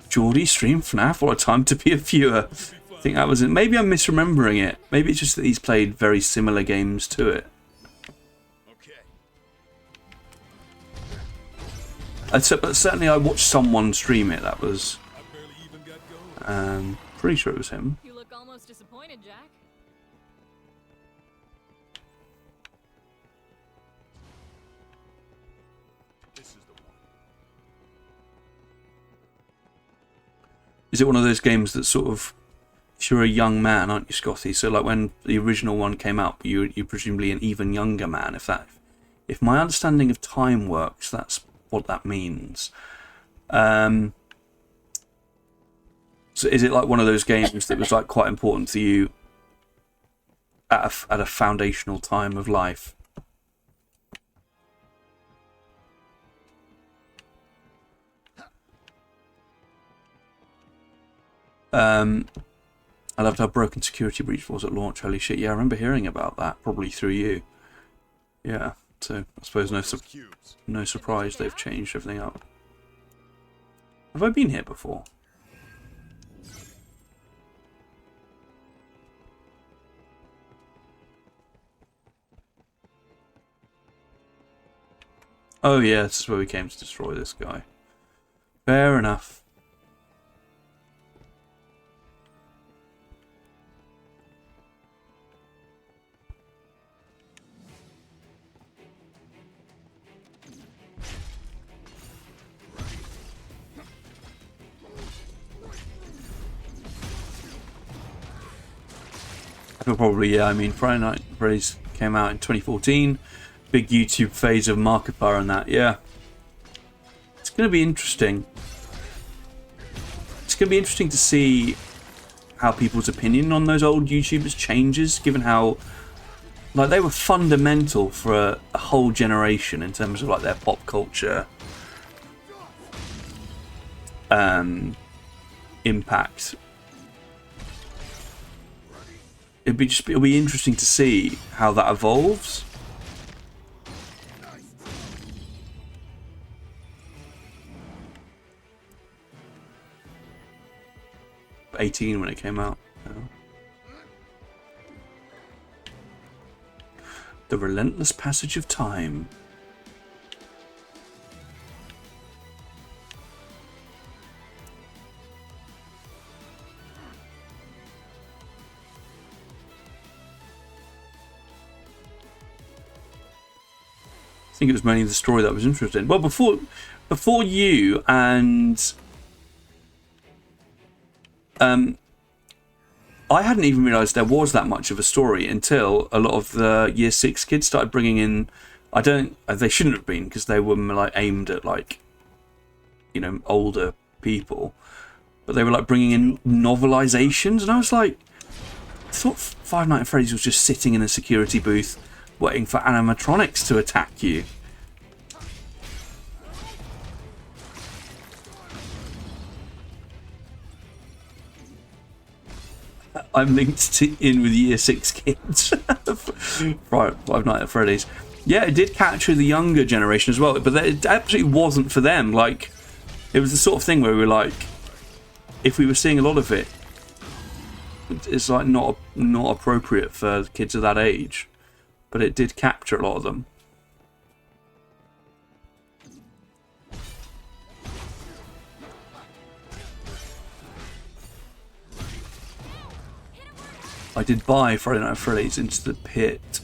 Geordie stream FNAF? What a time to be a viewer. I think that was it. Maybe I'm misremembering it. Maybe it's just that he's played very similar games to it. But certainly I watched someone stream it. That was... pretty sure it was him. You look almost disappointed, Jack. This is the one. Is it one of those games that sort of... If you're a young man, aren't you, Scotty? So like when the original one came out, you're presumably an even younger man. If my understanding of time works, that's what that means. So is it like one of those games that was like quite important to you at a foundational time of life. I loved how broken security breach was at launch. Holy shit! Yeah, I remember hearing about that, probably through you. Yeah, so I suppose no surprise they've changed everything up. Have I been here before? Oh yeah, this is where we came to destroy this guy. Fair enough. Probably, yeah. I mean, Friday Night Freddy's came out in 2014. Big YouTube phase of Markiplier and that. Yeah. It's going to be interesting. It's going to be interesting to see how people's opinion on those old YouTubers changes, given how, like, they were fundamental for a whole generation in terms of, like, their pop culture impact. It'll be interesting to see how that evolves. '18 when it came out. The relentless passage of time. I think it was mainly the story that I was interested in. Well, before you and I hadn't even realised there was that much of a story until a lot of the Year 6 kids started bringing in. They shouldn't have been, because they were like aimed at, like, you know, older people, but they were like bringing in novelizations, and I was like, I thought Five Nights at Freddy's was just sitting in a security booth waiting for animatronics to attack you. I'm linked in with Year 6 kids. Right, Five Nights at Freddy's. Yeah, it did capture the younger generation as well, but it absolutely wasn't for them. Like, it was the sort of thing where we were like, if we were seeing a lot of it, it's like not appropriate for kids of that age. But it did capture a lot of them. I did buy Friday Night Freddy's Into the Pit,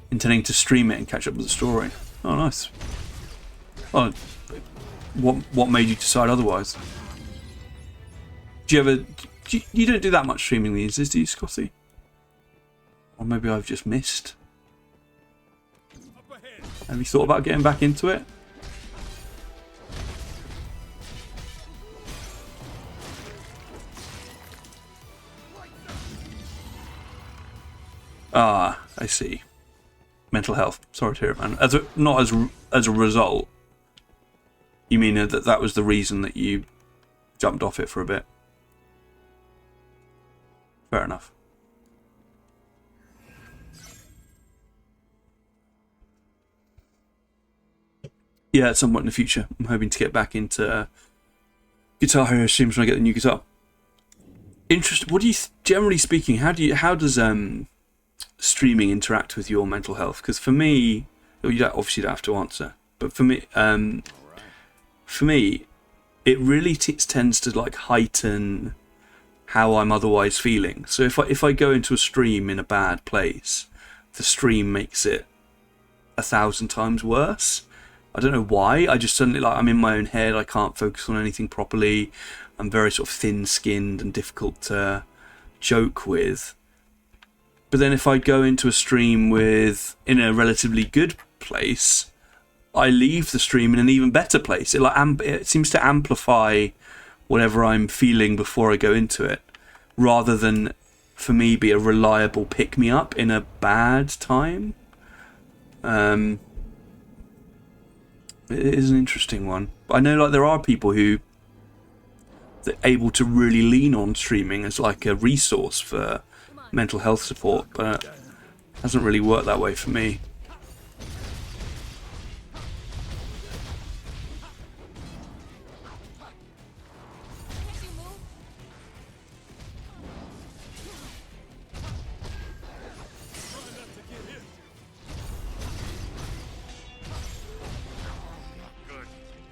intending to stream it and catch up with the story. Oh, nice. Oh, what made you decide otherwise? Do you ever? You don't do that much streaming these days, do you, Scotty? Or maybe I've just missed. Have you thought about getting back into it? Ah, I see. Mental health. Sorry to hear it, man. Not as a result. You mean that was the reason that you jumped off it for a bit? Fair enough. Yeah, at some point in the future, I'm hoping to get back into Guitar Hero streams when I get the new guitar. Interesting. What do you, generally speaking, how does streaming interact with your mental health? Because for me, you obviously don't have to answer, but for me, it really tends to like heighten how I'm otherwise feeling. So if I go into a stream in a bad place, the stream makes it 1,000 times worse. I don't know why. I just suddenly, like, I'm in my own head. I can't focus on anything properly. I'm very sort of thin-skinned and difficult to joke with. But then if I go into a stream in a relatively good place, I leave the stream in an even better place. It seems to amplify whatever I'm feeling before I go into it, rather than for me, be a reliable pick-me-up in a bad time. It is an interesting one. I know like there are people who are able to really lean on streaming as like a resource for mental health support, but it hasn't really worked that way for me.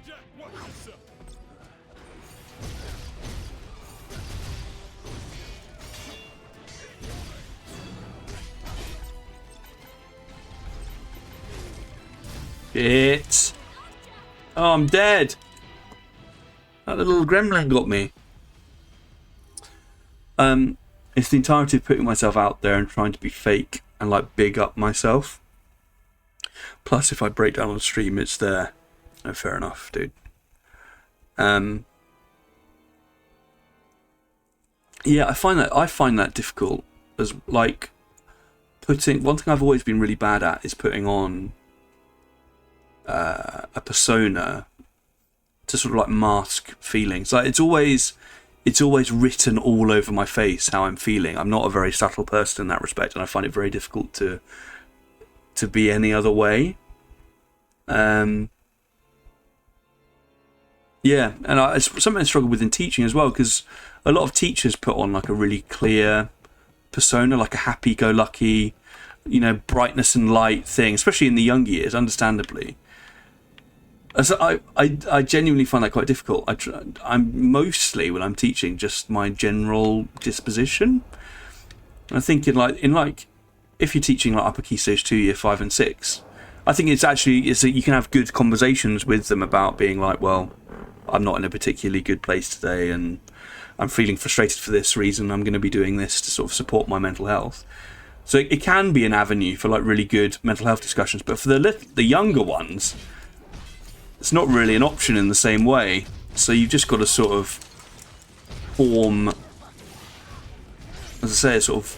Jack, watch yourself. Shit. Oh, I'm dead. That little gremlin got me. It's the entirety of putting myself out there and trying to be fake and like big up myself. Plus, if I break down on stream, it's there. No, fair enough, dude. Yeah, I find that difficult. As like putting one thing I've always been really bad at is putting on a persona to sort of like mask feelings. Like it's always written all over my face how I'm feeling. I'm not a very subtle person in that respect, and I find it very difficult to be any other way. Yeah, and it's something I struggle with in teaching as well, because a lot of teachers put on like a really clear persona, like a happy-go-lucky, brightness and light thing, especially in the younger years, understandably. So I genuinely find that quite difficult. I'm mostly, when I'm teaching, just my general disposition. I think in if you're teaching like upper key stage 2, year 5 and 6, I think it's that you can have good conversations with them about being like, well, I'm not in a particularly good place today, and I'm feeling frustrated for this reason. I'm going to be doing this to sort of support my mental health. So it can be an avenue for like really good mental health discussions, but for the younger ones, it's not really an option in the same way. So you've just got to sort of form, as I say, a sort of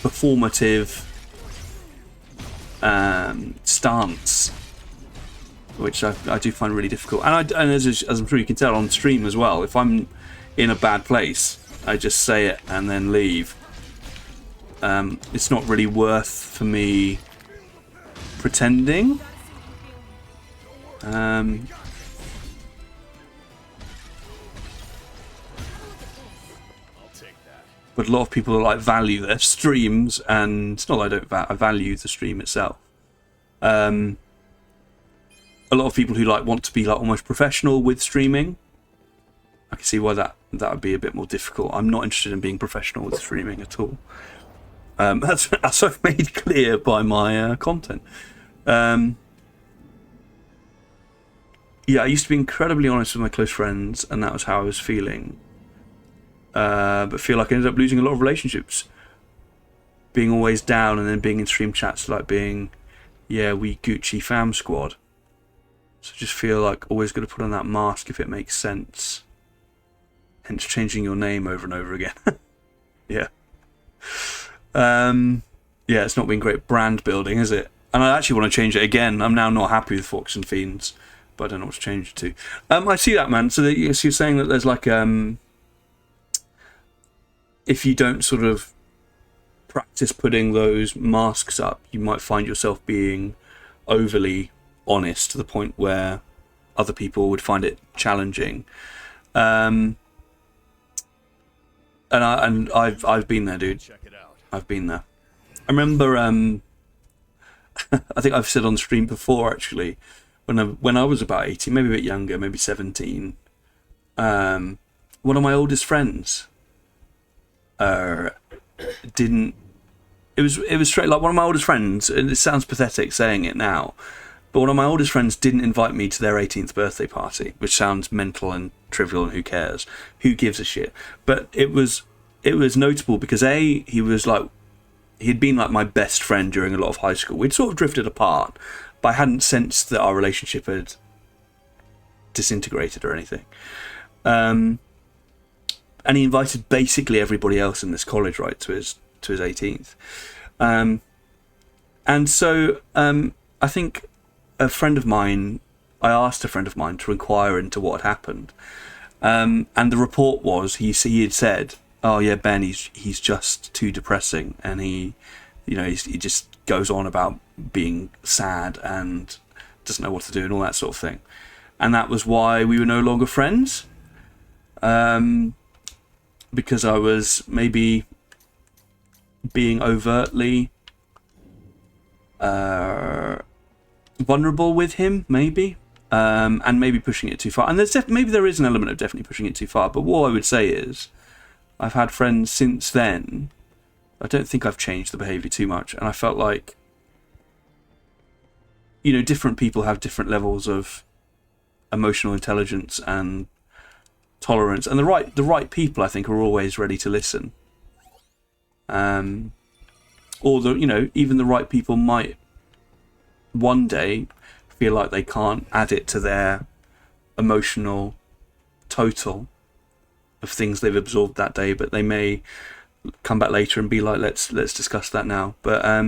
performative stance, which I do find really difficult. And as I'm sure you can tell on stream as well, if I'm in a bad place, I just say it and then leave. It's not really worth for me pretending. I'll take that. But a lot of people like value their streams, and it's not that I value the stream itself. A lot of people who like want to be like almost professional with streaming. I can see why that would be a bit more difficult. I'm not interested in being professional with streaming at all. That's I've made clear by my content. Yeah, I used to be incredibly honest with my close friends, and that was how I was feeling. But feel like I ended up losing a lot of relationships. Being always down, and then being in stream chats like being, yeah, we Gucci fam squad. So just feel like always got to put on that mask if it makes sense. Hence changing your name over and over again. Yeah. Yeah, it's not been great brand building, is it? And I actually want to change it again. I'm now not happy with Fox and Fiends, but I don't know what to change it to. I see that, man. So you're saying that there's like if you don't sort of practice putting those masks up, you might find yourself being overly honest to the point where other people would find it challenging. And I've been there, dude. Check it out. I've been there. I remember I think I've said on stream before, actually, when I was about 18, maybe a bit younger, maybe 17, one of my oldest friends didn't. It was straight like one of my oldest friends, and it sounds pathetic saying it now, but one of my oldest friends didn't invite me to their 18th birthday party, which sounds mental and trivial, and who cares? Who gives a shit? But it was notable because he'd been like my best friend during a lot of high school. We'd sort of drifted apart, but I hadn't sensed that our relationship had disintegrated or anything. and he invited basically everybody else in this college, right, to his 18th. And so I think I asked a friend of mine to inquire into what had happened. And the report was he had said, "Oh yeah, Ben, he's just too depressing, and he just goes on about being sad and doesn't know what to do and all that sort of thing." And that was why we were no longer friends, because I was maybe being overtly vulnerable with him, maybe. And maybe pushing it too far. And maybe there is an element of definitely pushing it too far. But what I would say is, I've had friends since then. I don't think I've changed the behaviour too much. And I felt like, different people have different levels of emotional intelligence and tolerance. And the right people, I think, are always ready to listen. Or even the right people might one day feel like they can't add it to their emotional total of things they've absorbed that day, but they may come back later and be like, let's discuss that now. But I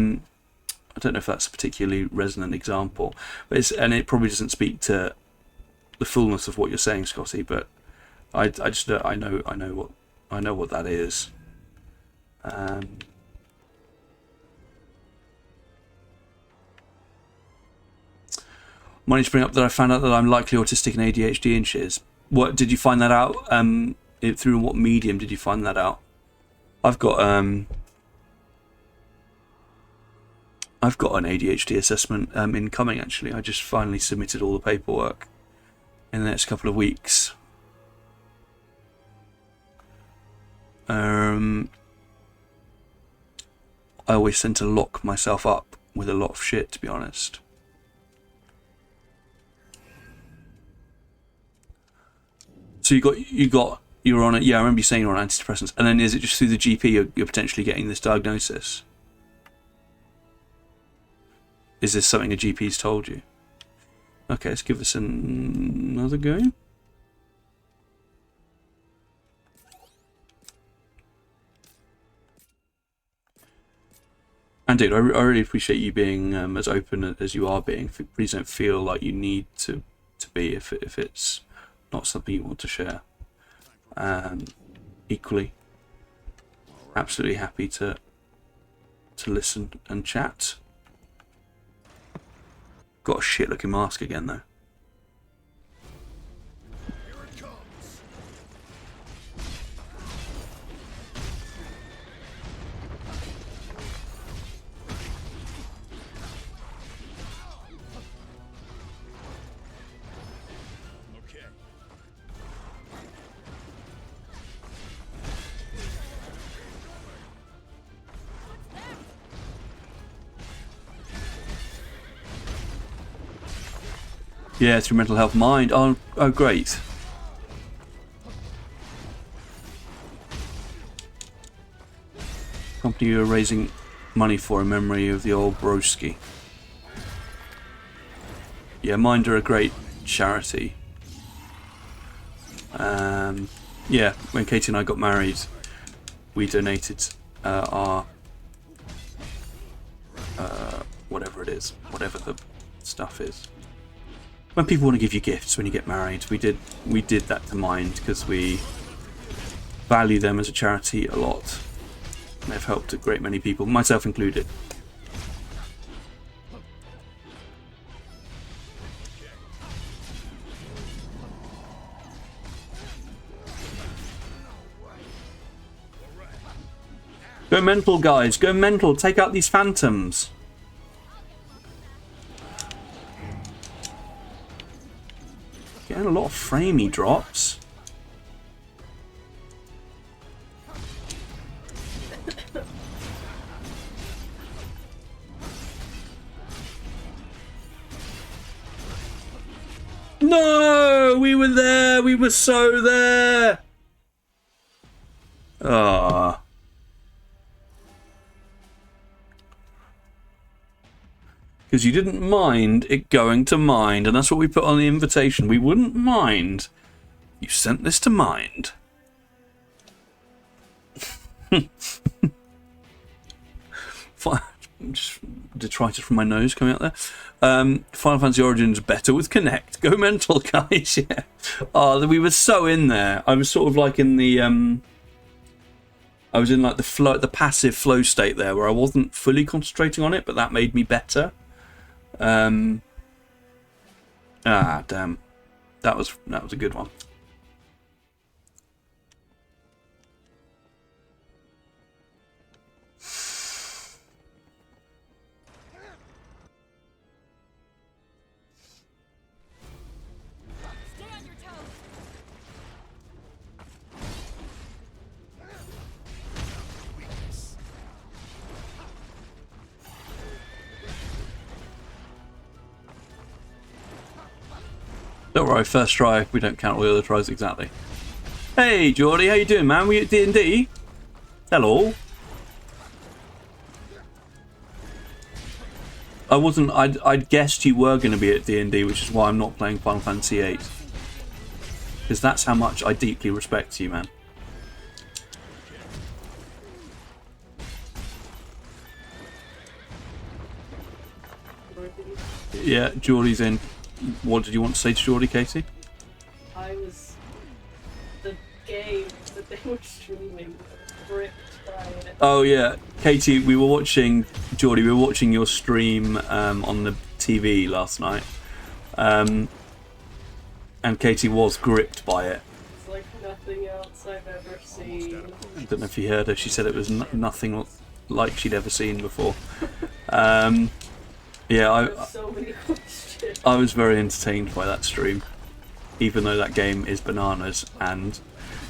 don't know if that's a particularly resonant example, but it probably doesn't speak to the fullness of what you're saying, Scotty. But I know what that is. Wanted to bring up that I found out that I'm likely autistic and ADHD in Shiz. What did you find that out? Through what medium did you find that out? I've got an ADHD assessment incoming. Actually, I just finally submitted all the paperwork in the next couple of weeks. I always tend to lock myself up with a lot of shit, to be honest. So you're on it. Yeah, I remember you saying you're on antidepressants. And then is it just through the GP you're potentially getting this diagnosis? Is this something a GP's told you? Okay, let's give this another go. And dude, I really appreciate you being as open as you are being. Please don't feel like you need to be if it's not something you want to share. Equally, absolutely happy to listen and chat. Got a shit looking mask again though. Yeah, through Mental Health Mind. Oh, great. Company you're raising money for in memory of the old broski. Yeah, Mind are a great charity. Yeah, when Katie and I got married, we donated our whatever it is, whatever the stuff is. When people want to give you gifts when you get married, we did that to Mind because we value them as a charity a lot. They've helped a great many people, myself included. Go mental, guys. Go mental. Take out these phantoms. Getting a lot of framey drops. No! We were there! We were so there! Ah. Because you didn't mind it going to Mind, and that's what we put on the invitation. We wouldn't mind. You sent this to Mind. detritus from my nose coming out there. Final Fantasy Origins better with Connect. Go mental, guys. Yeah. Oh, we were so in there. I was sort of like in the I was in like the passive flow state there, where I wasn't fully concentrating on it, but that made me better. Damn. That was a good one. Stay on your toes. Don't worry, first try. We don't count all the other tries exactly. Hey, Geordie, how you doing, man? We at D&D? Hello. I'd guessed you were going to be at D&D, which is why I'm not playing Final Fantasy VIII. Because that's how much I deeply respect you, man. Yeah, Geordie's in. What did you want to say to Geordie, Katie? I was the game that they were streaming gripped by it. Oh yeah, Katie, we were watching Geordie. We were watching your stream on the TV last night, and Katie was gripped by it. It's like nothing else I've ever seen. I don't know if you heard her. She said it was nothing like she'd ever seen before. Yeah, There's so many questions. I was very entertained by that stream, even though that game is bananas and,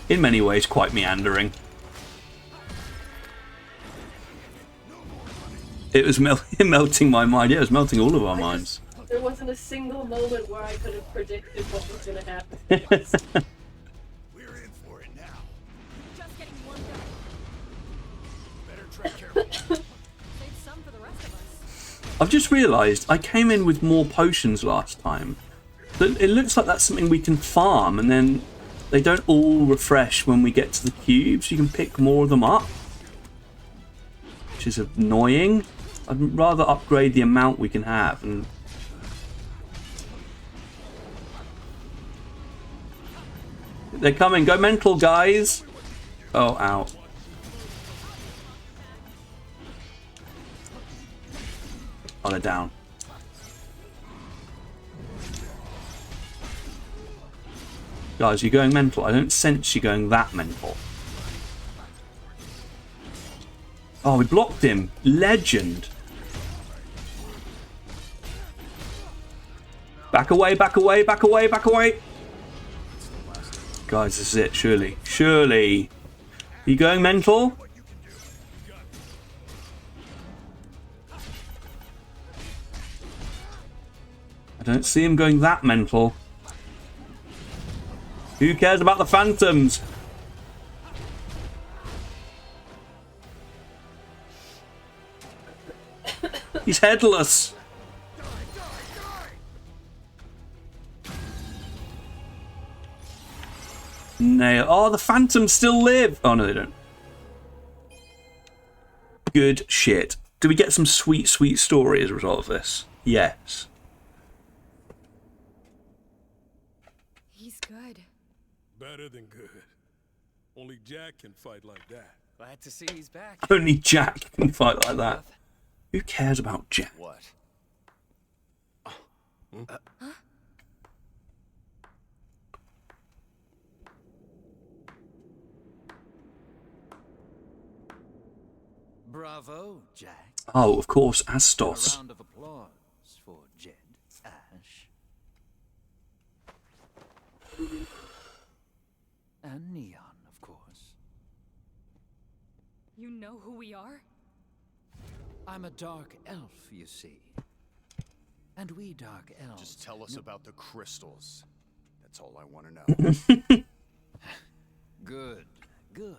in many ways, quite meandering. It was melting my mind. Yeah, it was melting all of our minds. There wasn't a single moment where I could have predicted what was going to happen. We're in for it now. Just getting warmed up. Better tread carefully. Save some for the rest of us. I've just realised I came in with more potions last time. But it looks like that's something we can farm, and then they don't all refresh when we get to the cubes. You can pick more of them up, which is annoying. I'd rather upgrade the amount we can have. And they're coming. Go mental, guys. Oh, ow. Oh, they're down. Guys, you're going mental. I don't sense you going that mental. Oh, we blocked him. Legend. Back away, back away, back away, back away. Guys, this is it, surely. Surely. Are you going mental? I don't see him going that mental. Who cares about the phantoms? He's headless. Nail. Oh, the phantoms still live. Oh, no, they don't. Good shit. Do we get some sweet, sweet story as a result of this? Yes. He's good. Better than good. Only Jack can fight like that. Glad to see he's back. Only Jack can fight like that. Who cares about Jack? What? Bravo, Jack. Oh, of course, A Astos. round of applause for Jed Ash. And Neon, of course. You know who we are? I'm a dark elf, you see. And we dark elves... Just tell us about the crystals. That's all I want to know. Good, good.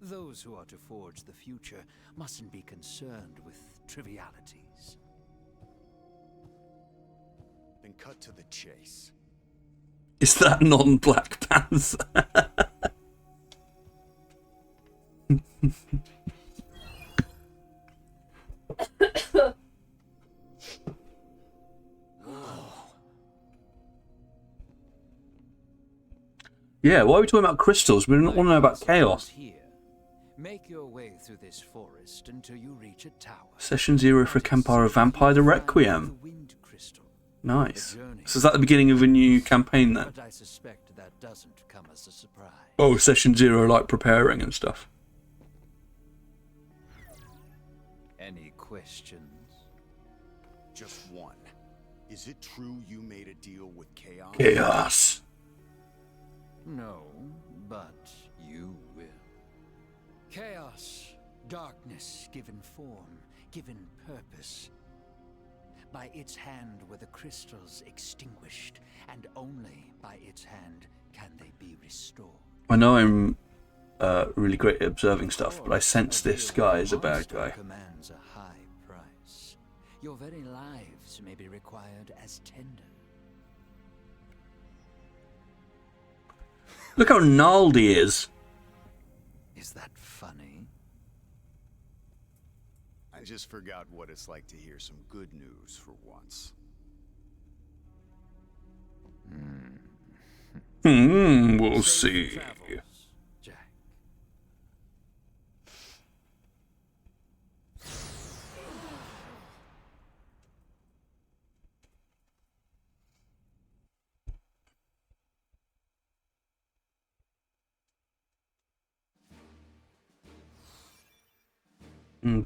Those who are to forge the future mustn't be concerned with trivialities. Then cut to the chase. Is that non-Black Panther? Yeah, why are we talking about crystals? We don't want to know about chaos. Here. Make your way through this forest until you reach a tower. Session 0 for Campara Vampire the Requiem. The wind crystal. Nice. So is that the beginning of a new campaign then? But I suspect that doesn't come as a surprise. Oh, Session 0 like preparing and stuff. Any questions? Just one. Is it true you made a deal with Chaos? Chaos. No, but you will. Chaos, darkness given form, given purpose. By its hand were the crystals extinguished, and only by its hand can they be restored. I know I'm really great at observing stuff, but I sense this guy is a bad guy. Commands a high price. Your very lives may be required as tender. Look how gnarled he is. Is that funny? I just forgot what it's like to hear some good news for once. We'll see. Travels, Jack.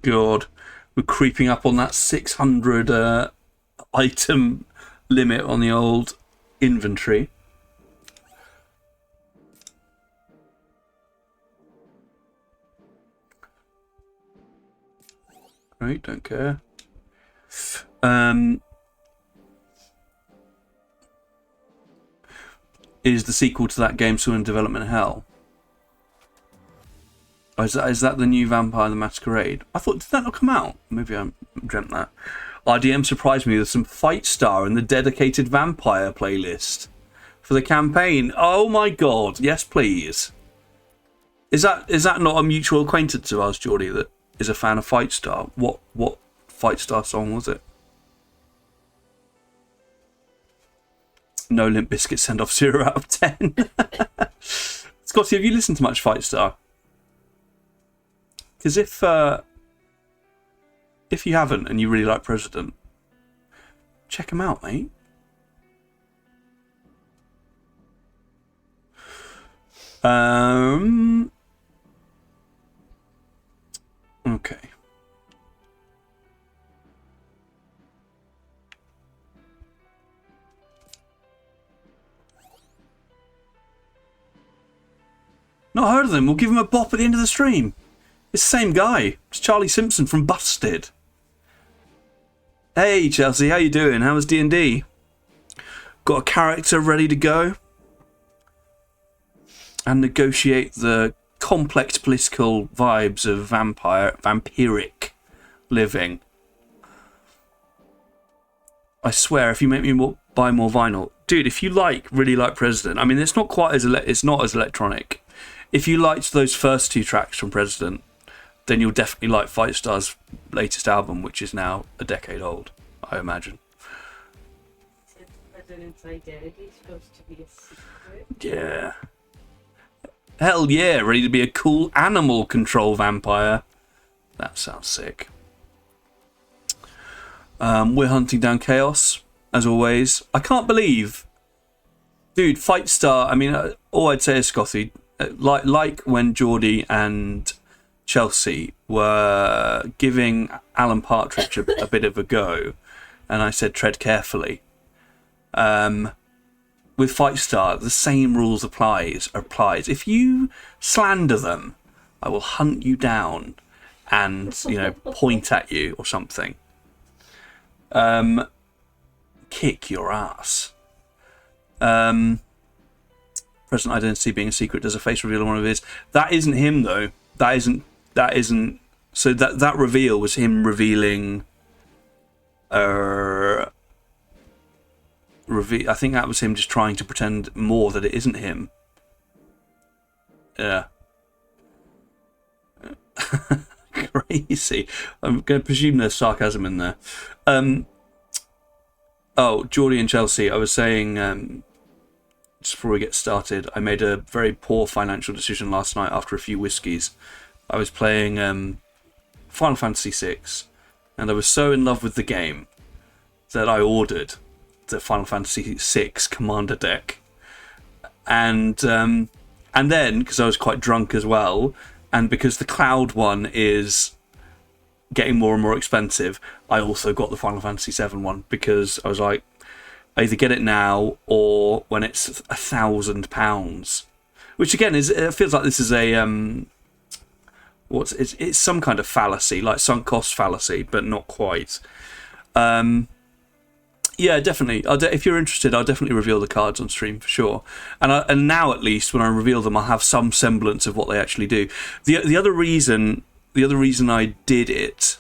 God, we're creeping up on that 600 item limit on the old inventory. Right, don't care. Is the sequel to that game still in development hell? Oh, is that the new Vampire the Masquerade? I thought, did that not come out? Maybe I dreamt that. RDM surprised me with some Fight Star in the dedicated Vampire playlist for the campaign. Oh my god, yes please. Is that not a mutual acquaintance of ours, Geordie, that is a fan of Fight Star? What Fight Star song was it? No Limp Bizkit send off 0 out of 10. Scotty, have you listened to much Fight Star? Because if you haven't and you really like President, check him out, mate. Okay. Not heard of them. We'll give him a bop at the end of the stream. It's the same guy. It's Charlie Simpson from Busted. Hey Chelsea, how you doing? How was D&D? Got a character ready to go? And negotiate the complex political vibes of vampiric living. I swear, if you make me buy more vinyl, dude. If you really like President, I mean, it's not quite as it's not as electronic. If you liked those first 2 tracks from President, then you'll definitely like Fight Star's latest album, which is now a decade old, I imagine. Is President's identity supposed to be a secret? Yeah. Hell yeah, ready to be a cool animal control vampire. That sounds sick. We're hunting down chaos, as always. I can't believe... Dude, Fight Star, I mean, all I'd say is, Scotty, like when Geordie and Chelsea were giving Alan Partridge a bit of a go, and I said tread carefully. With Fight Star, the same rules applies. If you slander them, I will hunt you down and, point at you or something. Kick your ass. Present identity being a secret, does a face reveal on one of his. That isn't him though. That isn't. So that reveal was him revealing. I think that was him just trying to pretend more that it isn't him. Yeah. Crazy. I'm going to presume there's sarcasm in there. Oh, Geordie and Chelsea, I was saying just before we get started, I made a very poor financial decision last night after a few whiskeys. I was playing Final Fantasy VI, and I was so in love with the game that I ordered the Final Fantasy VI Commander deck. And then, because I was quite drunk as well, and because the Cloud one is getting more and more expensive, I also got the Final Fantasy VII one, because I was like, I either get it now or when it's £1,000. Which again it feels like this is a it's some kind of fallacy, like sunk cost fallacy, but not quite. Yeah, definitely. If you're interested, I'll definitely reveal the cards on stream for sure. And now at least, when I reveal them, I'll have some semblance of what they actually do. The other reason I did it,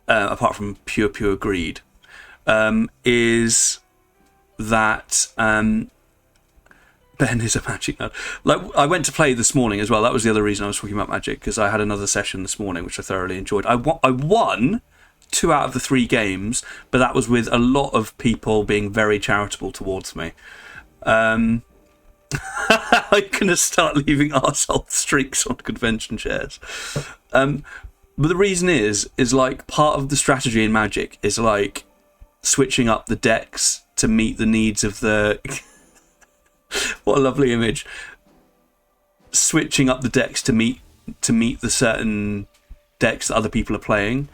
apart from pure greed, is that Ben is a Magic nerd. Like, I went to play this morning as well. That was the other reason I was talking about Magic, because I had another session this morning which I thoroughly enjoyed. I won 2 out of the 3 games, but that was with a lot of people being very charitable towards me. I'm gonna start leaving arsehole streaks on convention chairs. But the reason is like, part of the strategy in Magic is like switching up the decks to meet the needs of the what a lovely image. Switching up the decks to meet the certain decks that other people are playing.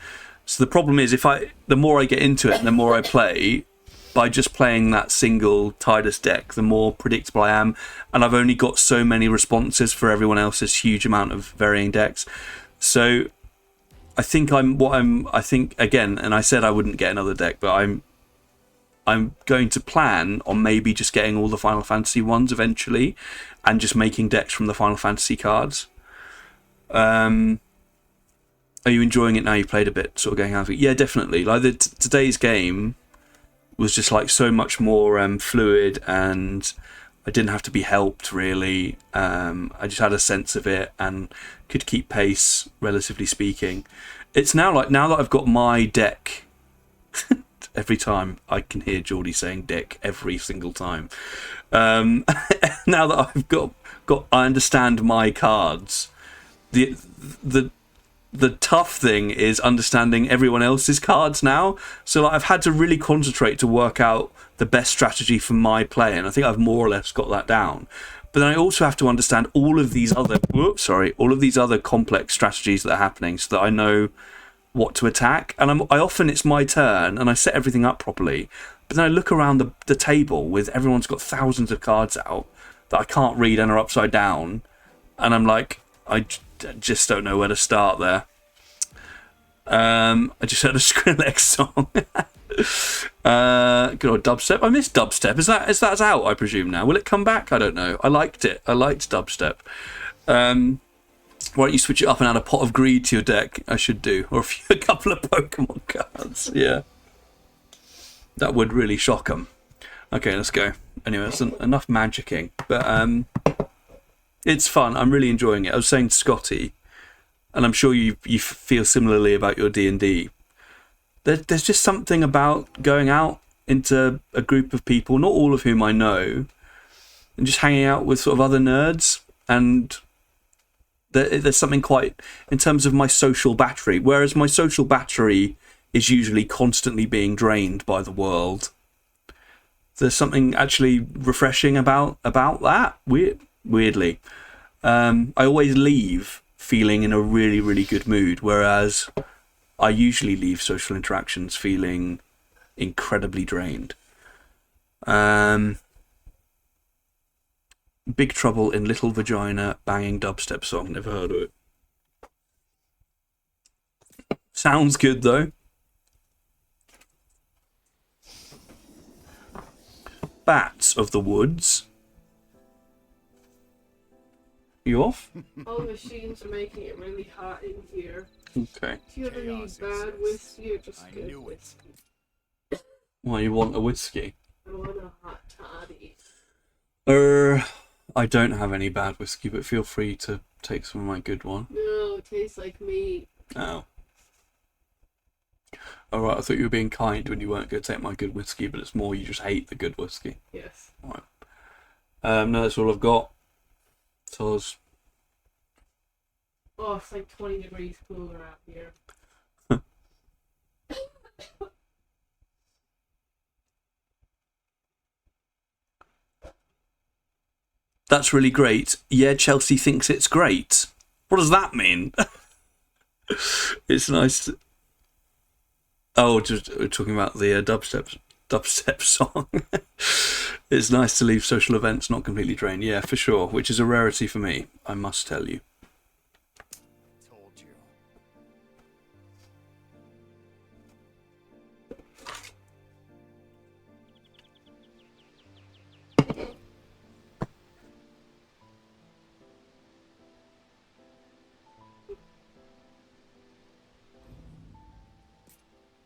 So the problem is, the more I get into it, the more I play, by just playing that single Tidus deck, the more predictable I am, and I've only got so many responses for everyone else's huge amount of varying decks. So I think again, and I said I wouldn't get another deck, but I'm going to plan on maybe just getting all the Final Fantasy ones eventually, and just making decks from the Final Fantasy cards. Are you enjoying it now? You played a bit, sort of going out of it? Yeah, definitely. Like today's game was just like so much more fluid, and I didn't have to be helped really. I just had a sense of it and could keep pace, relatively speaking. It's now that I've got my deck. Every time I can hear Geordie saying "dick" every single time. Now that I've got, I understand my cards. The tough thing is understanding everyone else's cards now. So like, I've had to really concentrate to work out the best strategy for my play, and I think I've more or less got that down. But then I also have to understand all of these other complex strategies that are happening, so that I know what to attack. And it's my turn, and I set everything up properly. But then I look around the table with everyone's got thousands of cards out that I can't read and are upside down, and I'm like, I just don't know where to start there. I just heard a Skrillex song. Good old dubstep. I miss dubstep. Is that out, I presume, now? Will it come back? I don't know. I liked it. I liked dubstep. Why don't you switch it up and add a Pot of Greed to your deck? I should do. Or a couple of Pokemon cards. Yeah. That would really shock them. Okay, let's go. Anyway, that's enough magicking. But it's fun. I'm really enjoying it. I was saying to Scotty, and I'm sure you feel similarly about your D&D, there's just something about going out into a group of people, not all of whom I know, and just hanging out with sort of other nerds, and there's something quite, in terms of my social battery, whereas my social battery is usually constantly being drained by the world, there's something actually refreshing about that, weirdly. I always leave feeling in a really, really good mood, whereas I usually leave social interactions feeling incredibly drained. Big Trouble in Little Vagina banging dubstep song. Never heard of it. Sounds good though. Bats of the Woods. You off? All the machines are making it really hot in here. Okay. Do you have any Chaos bad exists. whiskey or just I good knew it. whiskey? Why, you want a whiskey? I want a hot toddy. I don't have any bad whiskey, but feel free to take some of my good one. No, it tastes like meat. Oh. Alright, I thought you were being kind when you weren't going to take my good whiskey, but it's more you just hate the good whiskey. Yes. Alright. No, that's all I've got. So Oh, it's like 20 degrees cooler out here. that's really great. Yeah, Chelsea thinks it's great. What does that mean? It's nice. Oh, just talking about the dubstep song. It's nice to leave social events not completely drained. Yeah, for sure. Which is a rarity for me, I must tell you. Told you.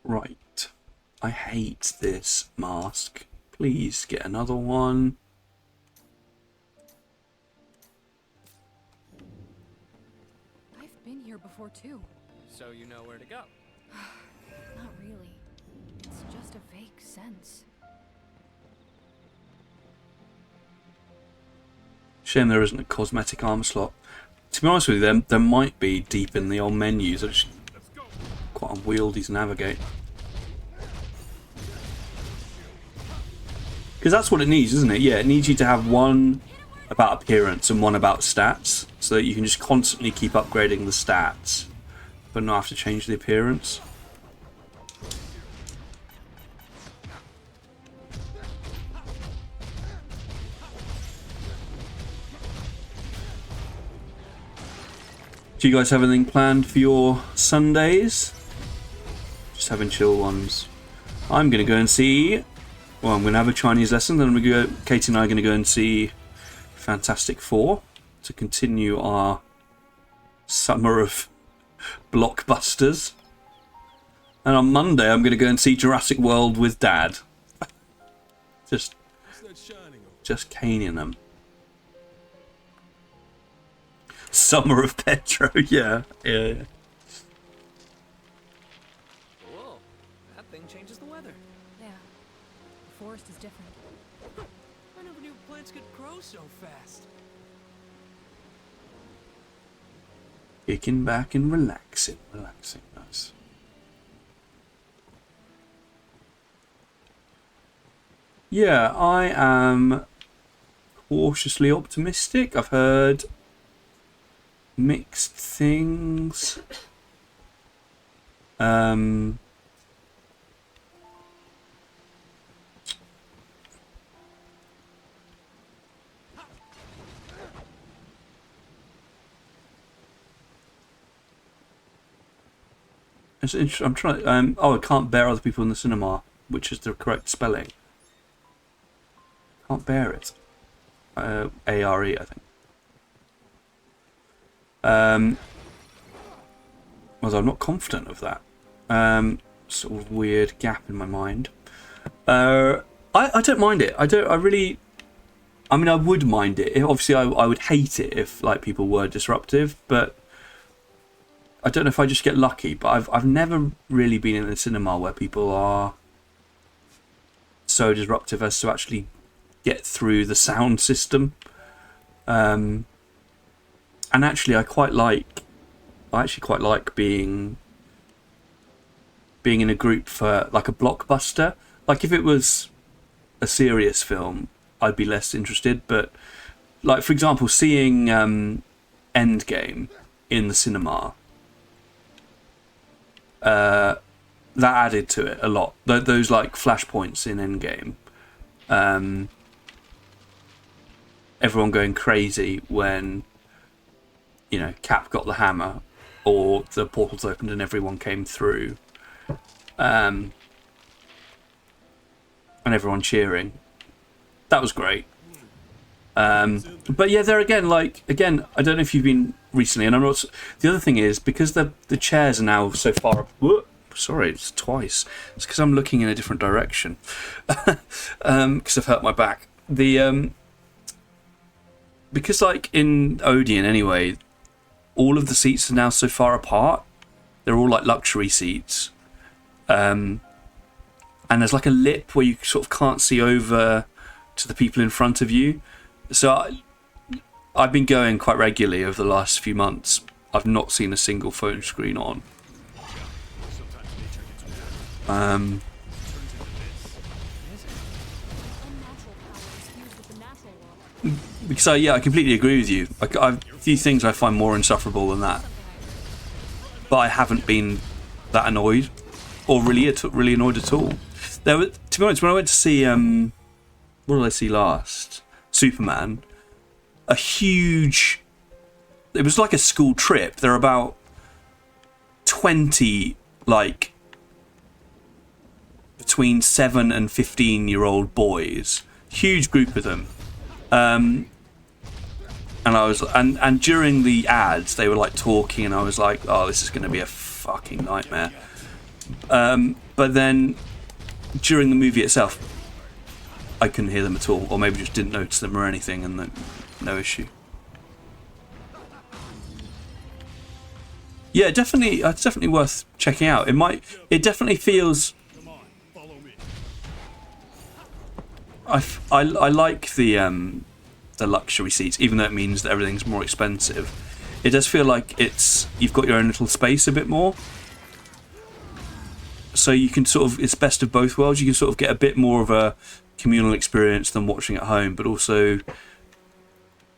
Right. I hate this mask. Please get another one. I've been here before too. So you know where to go. Not really. It's just a vague sense. Shame there isn't a cosmetic armor slot. To be honest with you, there might be deep in the old menus. It's quite unwieldy to navigate. Because that's what it needs, isn't it? Yeah, it needs you to have one about appearance and one about stats, so that you can just constantly keep upgrading the stats, but not have to change the appearance. Do you guys have anything planned for your Sundays? Just having chill ones. I'm going to go and see... Well, I'm going to have a Chinese lesson, then Katie and I are going to go and see Fantastic Four to continue our summer of blockbusters. And on Monday, I'm going to go and see Jurassic World with Dad. What's that shining over? Just caning them. Summer of Petro, yeah. Whoa, that thing changes the weather. Yeah. The forest is different. I never knew plants could grow so fast. Kicking back and relaxing. Nice. Yeah, I am cautiously optimistic. I've heard mixed things. It's interesting. I'm trying. Oh, I can't bear other people in the cinema, which is the correct spelling. Can't bear it. A-R-E, I think. Well, I'm not confident of that. Sort of weird gap in my mind. I don't mind it. I really. I mean, I would mind it. Obviously, I would hate it if like people were disruptive, but I don't know if I just get lucky. But I've never really been in a cinema where people are so disruptive as to actually get through the sound system. And actually, I actually quite like being in a group for like a blockbuster. Like if it was a serious film, I'd be less interested. But like for example, seeing Endgame in the cinema, that added to it a lot. Those like flashpoints in Endgame. Everyone going crazy when, you know, Cap got the hammer or the portals opened and everyone came through. And everyone cheering. That was great. But yeah, there again, I don't know if you've been recently, and I'm not. The other thing is, because the chairs are now so far up. Whoop, sorry, it's twice. It's because I'm looking in a different direction. Because I've hurt my back. Because like in Odeon anyway, all of the seats are now so far apart. They're all like luxury seats. And there's like a lip where you sort of can't see over to the people in front of you. So I've been going quite regularly over the last few months. I've not seen a single phone screen on. Unnatural power is fused with the natural world. Because I completely agree with you. A few things I find more insufferable than that, but I haven't been that annoyed, or really annoyed at all. To be honest, when I went to see what did I see last? Superman. It was like a school trip. There are about 20 like between 7 and 15-year-old boys, huge group of them. And I was and during the ads they were like talking, and I was like, oh, this is going to be a fucking nightmare. But then during the movie itself, I couldn't hear them at all, or maybe just didn't notice them or anything, and no issue. Yeah, definitely, it's definitely worth checking out. It definitely feels. Come on, follow me. I like the luxury seats, even though it means that everything's more expensive. It does feel like you've got your own little space a bit more. So you can it's best of both worlds. You can sort of get a bit more of a communal experience than watching at home, but also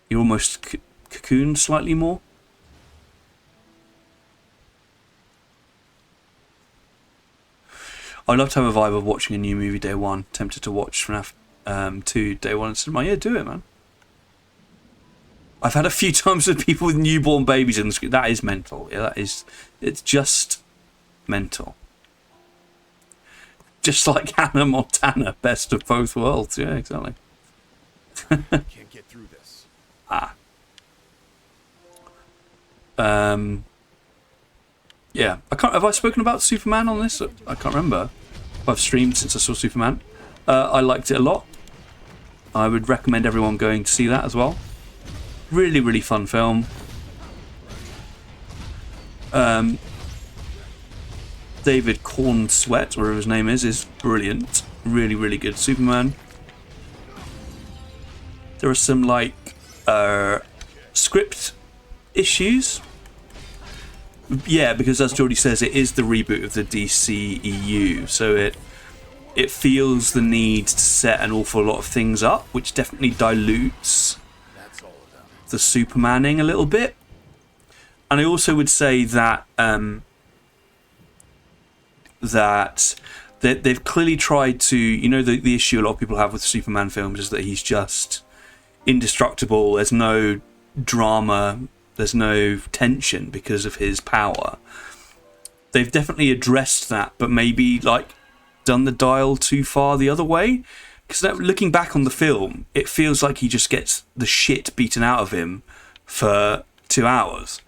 you're almost cocooned slightly more. I'd love to have a vibe of watching a new movie day one. Tempted to watch FNAF 2 day one in cinema. Yeah, do it, man. I've had a few times with people with newborn babies in the screen. That is mental. Yeah, it's just mental. Just like Hannah Montana, best of both worlds. Yeah, exactly. Can't get through this. Yeah, have I spoken about Superman on this? I can't remember. I've streamed since I saw Superman. I liked it a lot. I would recommend everyone going to see that as well. Really, really fun film. David Cornsweet, whatever his name is brilliant. Really, really good Superman. There are some script issues. Yeah, because as Geordie says, it is the reboot of the DCEU, so it feels the need to set an awful lot of things up, which definitely dilutes the Supermaning a little bit. And I also would say that they've clearly tried to, the issue a lot of people have with Superman films is that he's just indestructible. There's no drama. There's no tension because of his power. They've definitely addressed that, but maybe done the dial too far the other way. Because looking back on the film, it feels like he just gets the shit beaten out of him for 2 hours.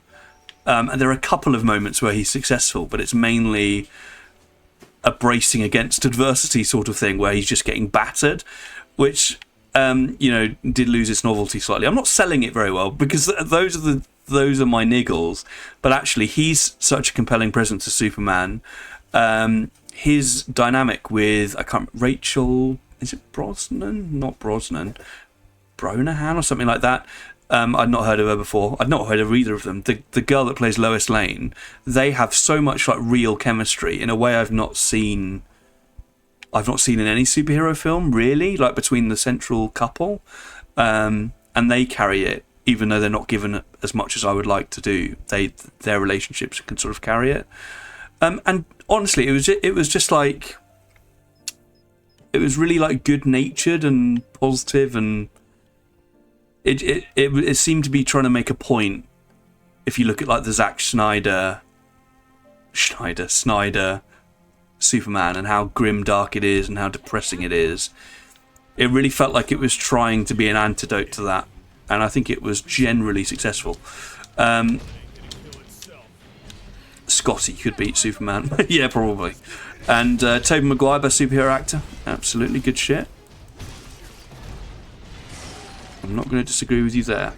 And there are a couple of moments where he's successful, but it's mainly a bracing against adversity sort of thing where he's just getting battered, which did lose its novelty slightly. I'm not selling it very well because those are my niggles, but actually he's such a compelling presence as Superman. His dynamic with Rachel, is it Brosnan? Not Brosnan, Bronahan or something like that. I'd not heard of her before. I'd not heard of either of them. The girl that plays Lois Lane, they have so much real chemistry in a way I've not seen in any superhero film, really, between the central couple. And they carry it, even though they're not given as much as I would like to do. Their relationships can sort of carry it. And honestly, it was just it was really good-natured and positive, and it seemed to be trying to make a point. If you look at the Zack Snyder Superman and how grim dark it is and how depressing it is, it really felt like it was trying to be an antidote to that, and I think it was generally successful. Scotty could beat Superman. Yeah, probably. And Tobey Maguire, best superhero actor, absolutely good shit. I'm not going to disagree with you there.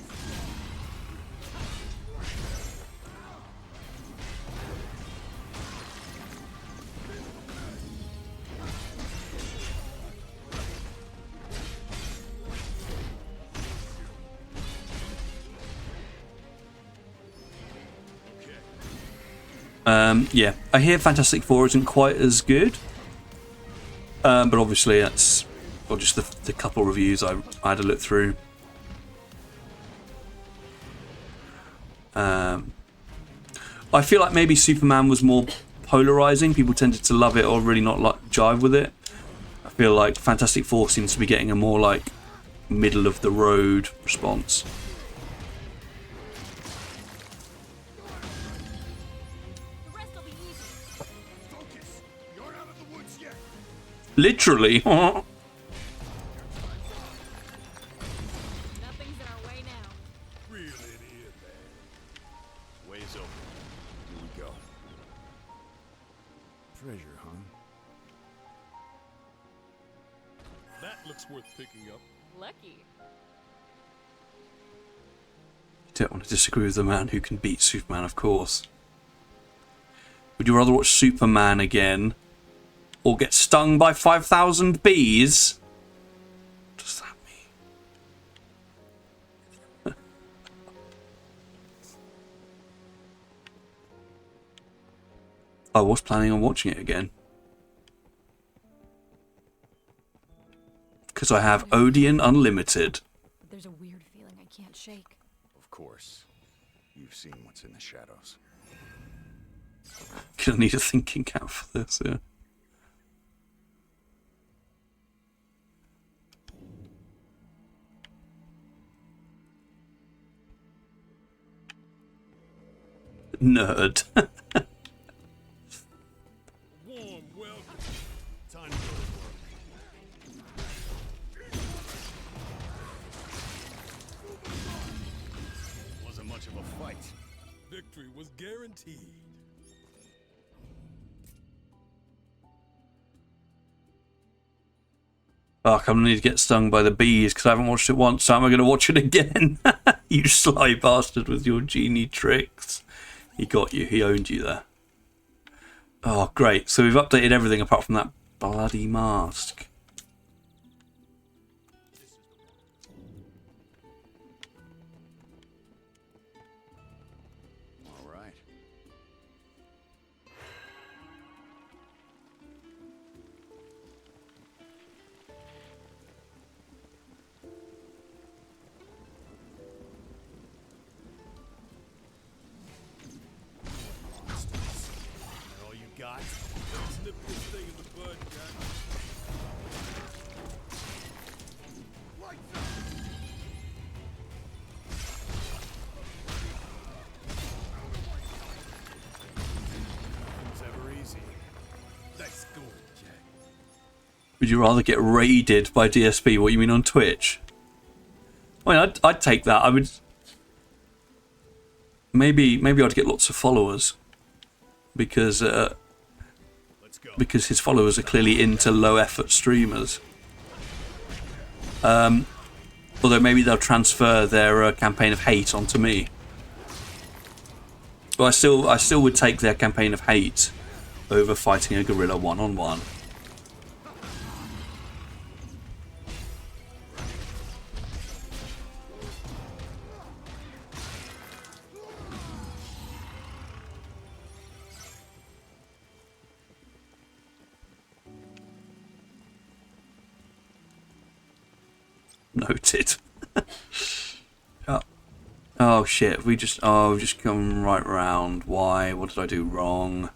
Yeah, I hear Fantastic Four isn't quite as good, but obviously that's just the couple reviews I had to look through. I feel like maybe Superman was more polarizing. People tended to love it or really not like jive with it. I feel like Fantastic Four seems to be getting a more like middle of the road response. Literally. Nothing's in our way now. Reel it in, man. Way's open. Here we go. Treasure, huh? That looks worth picking up. Lucky. You don't want to disagree with the man who can beat Superman, of course. Would you rather watch Superman again or get stung by 5,000 bees? What does that mean? I was planning on watching it again. Because I have Odeon Unlimited. There's a weird feeling I can't shake. Of course. You've seen what's in the shadows. Gonna need a thinking cap for this, yeah. Nerd. Warm welcome. Time to go to work. Wasn't much of a fight. Victory was guaranteed. Fuck, I'm gonna need to get stung by the bees because I haven't watched it once, so am I gonna watch it again? You sly bastard with your genie tricks. He got you, he owned you there. Oh, great. So we've updated everything apart from that bloody mask. All right. That all you got? Snip this thing in the bud, guy. Nothing's ever easy. Nice going, Jack. Would you rather get raided by DSP? What you mean on Twitch? I mean, I'd take that. I would. Maybe I'd get lots of followers because Let's go. because his followers are clearly into low effort streamers. Although maybe they'll transfer their campaign of hate onto me. But I still would take their campaign of hate over fighting a gorilla one-on-one. Noted. Oh. Oh shit, we've just come right round. Why? What did I do wrong?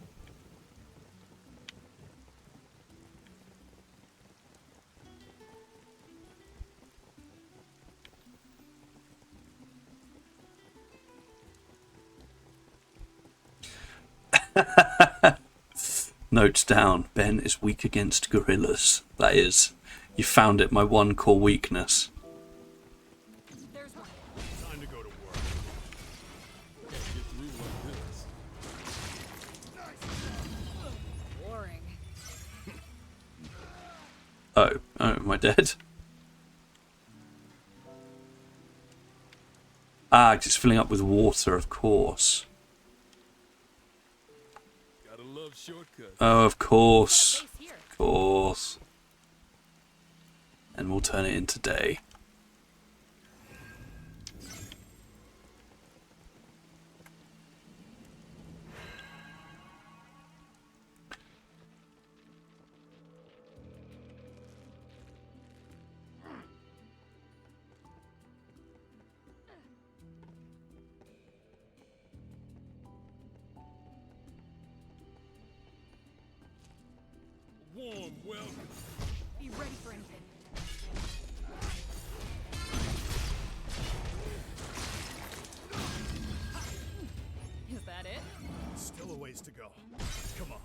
Notes down. Ben is weak against gorillas. That is. You found it, my one core weakness. There's one. Time to go to work. Can't get through like this. Boring. Oh, am I dead? Ah, it's filling up with water, of course. Gotta love shortcuts. Oh, of course. Base here. Of course. And we'll turn it into day. Welcome. Be ready for anything. Is that it? Still a ways to go. Come on.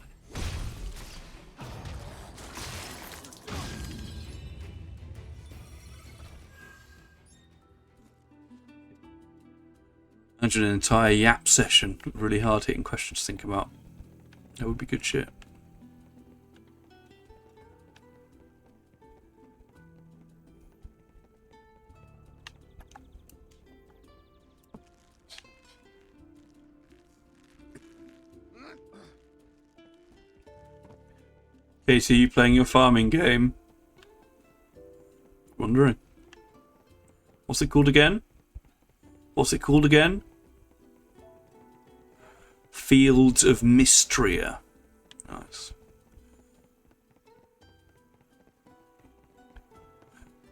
100 an entire yap session. Really hard hitting questions to think about. That would be good shit. Katie, you playing your farming game? Wondering. What's it called again? What's it called again? Fields of Mystria. Nice.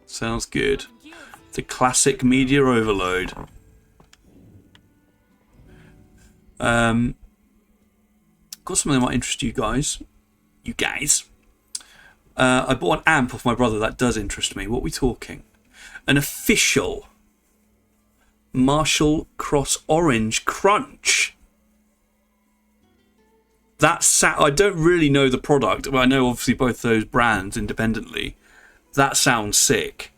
Sounds good. The classic media overload. Got something that might interest you guys. You guys. I bought an amp off my brother that does interest me. What are we talking? An official Marshall Cross Orange Crunch. I don't really know the product, but I know obviously both those brands independently. That sounds sick.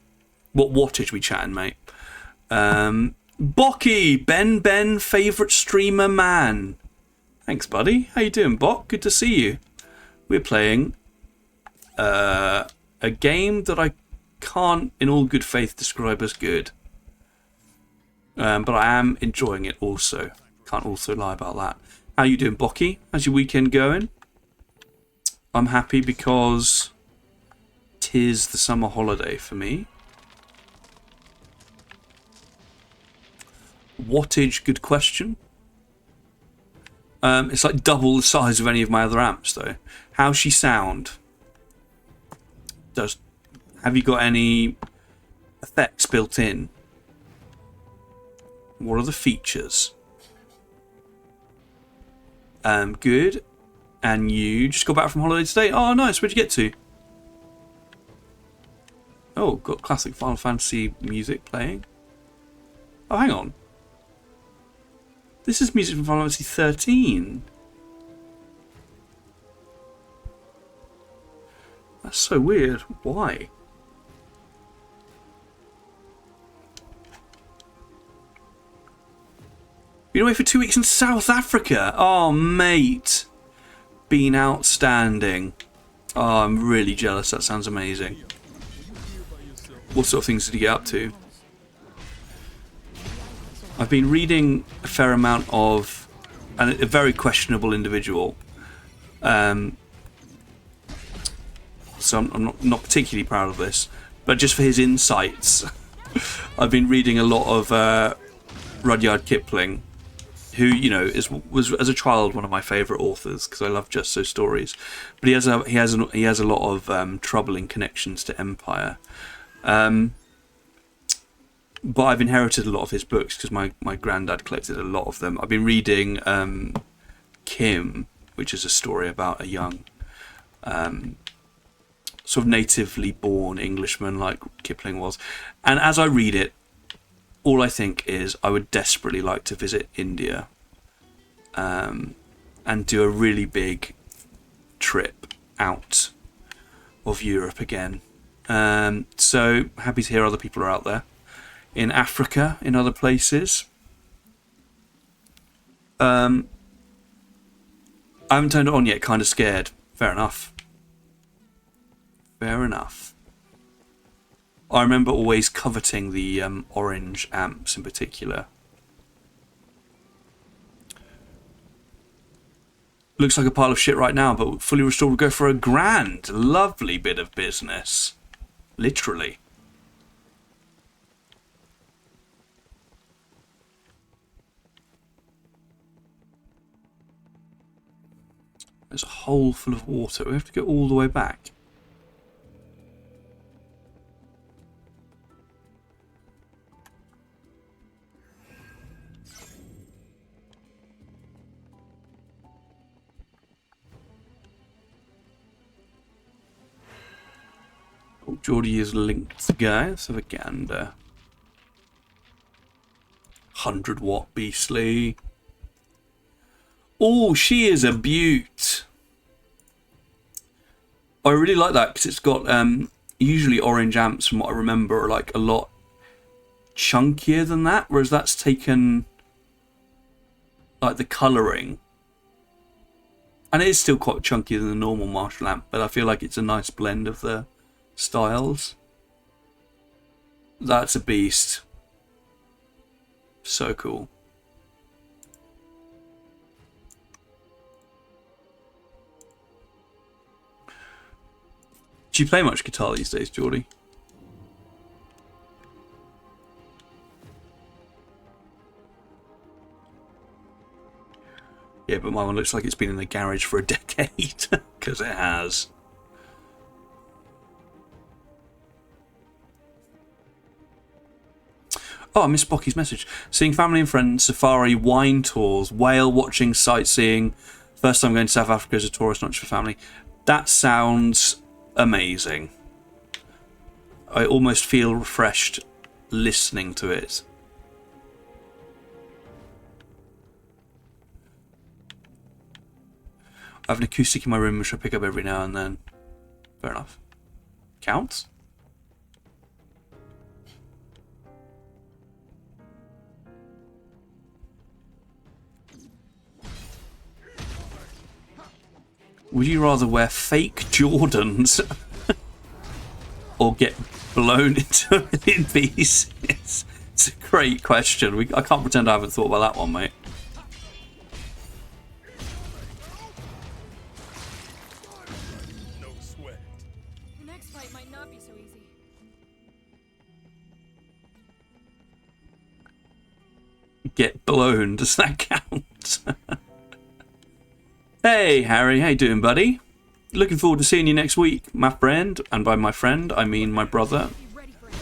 What wattage we chatting, mate? Bocky, Ben, favourite streamer man. Thanks, buddy. How you doing, Bock? Good to see you. We're playing a game that I can't, in all good faith, describe as good. But I am enjoying it also. Can't also lie about that. How you doing, Bocky? How's your weekend going? I'm happy because 'tis the summer holiday for me. Wattage, good question. It's like double the size of any of my other amps, though. How's she sound? Have you got any effects built in? What are the features? Good. And you just got back from holiday today? Oh, nice. Where'd you get to? Oh, got classic Final Fantasy music playing. Oh, hang on. This is music from Final Fantasy 13. That's so weird. Why? Been away for 2 weeks in South Africa. Oh, mate. Been outstanding. Oh, I'm really jealous. That sounds amazing. What sort of things did you get up to? I've been reading a fair amount of a very questionable individual. So I'm not particularly proud of this, but just for his insights, I've been reading a lot of Rudyard Kipling, who, you know, was as a child one of my favourite authors because I love just so stories. But he has a lot of troubling connections to empire. But I've inherited a lot of his books because my granddad collected a lot of them. I've been reading Kim, which is a story about a young sort of natively born Englishman like Kipling was. And as I read it, all I think is I would desperately like to visit India and do a really big trip out of Europe again. So happy to hear other people are out there. In Africa, in other places. I haven't turned it on yet, kind of scared. Fair enough. Fair enough. I remember always coveting the orange amps in particular. Looks like a pile of shit right now, but fully restored will go for $1,000. Lovely bit of business. Literally. There's a hole full of water. We have to go all the way back. Geordie is linked, guys. Let's have a gander. 100-watt beastly. Oh, she is a beaut. I really like that because it's got usually orange amps, from what I remember, are like a lot chunkier than that, whereas that's taken like the colouring, and it is still quite chunkier than the normal Marshall amp, but I feel like it's a nice blend of the styles. That's a beast. So cool. Do you play much guitar these days, Geordie? Yeah, but my one looks like it's been in the garage for a decade, because it has. Oh, I missed Bocky's message. Seeing family and friends, safari, wine tours, whale watching, sightseeing. First time going to South Africa as a tourist, not just for family. That sounds amazing. I almost feel refreshed listening to it. I have an acoustic in my room which I pick up every now and then. Fair enough. Counts? Would you rather wear fake Jordans or get blown into a million pieces? It's a great question. I can't pretend I haven't thought about that one, mate. No sweat. The next fight might not be so easy. Get blown. Does that count? Hey, Harry. How you doing, buddy? Looking forward to seeing you next week, my friend. And by my friend, I mean my brother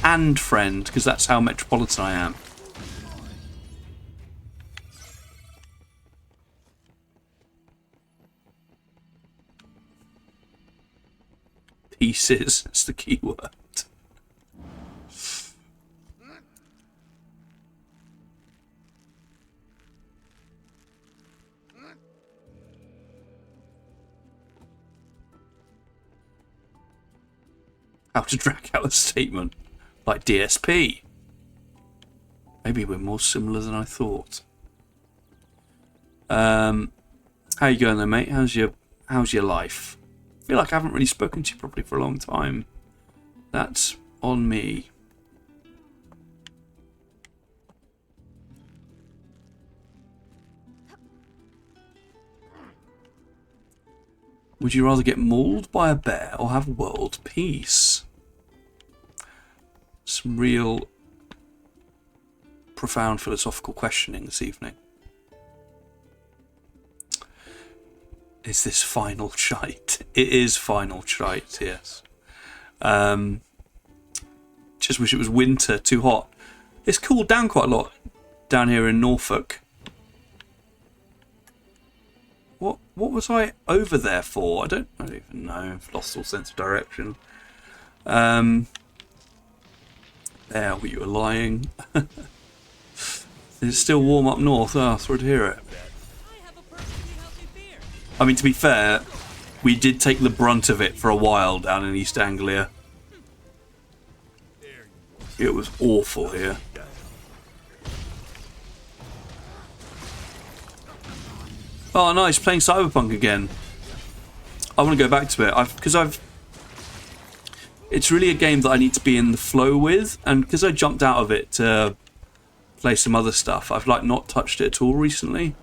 and friend, because that's how metropolitan I am. Pieces. That's the key word. How to drag out a statement like DSP. Maybe we're more similar than I thought. How you going there, mate? How's your life? I feel like I haven't really spoken to you properly for a long time. That's on me. Would you rather get mauled by a bear or have world peace? Some real profound philosophical questioning this evening. Is this final shite? It is final shite, yes. Just wish it was winter, too hot. It's cooled down quite a lot down here in Norfolk. What was I over there for? I don't even know. I've lost all sense of direction. There, you were lying. It's still warm up north. Oh, sorry to hear it. I mean, to be fair, we did take the brunt of it for a while down in East Anglia. It was awful here. Oh, nice, playing Cyberpunk again. I want to go back to it because it's really a game that I need to be in the flow with, and because I jumped out of it to play some other stuff, I've like not touched it at all recently.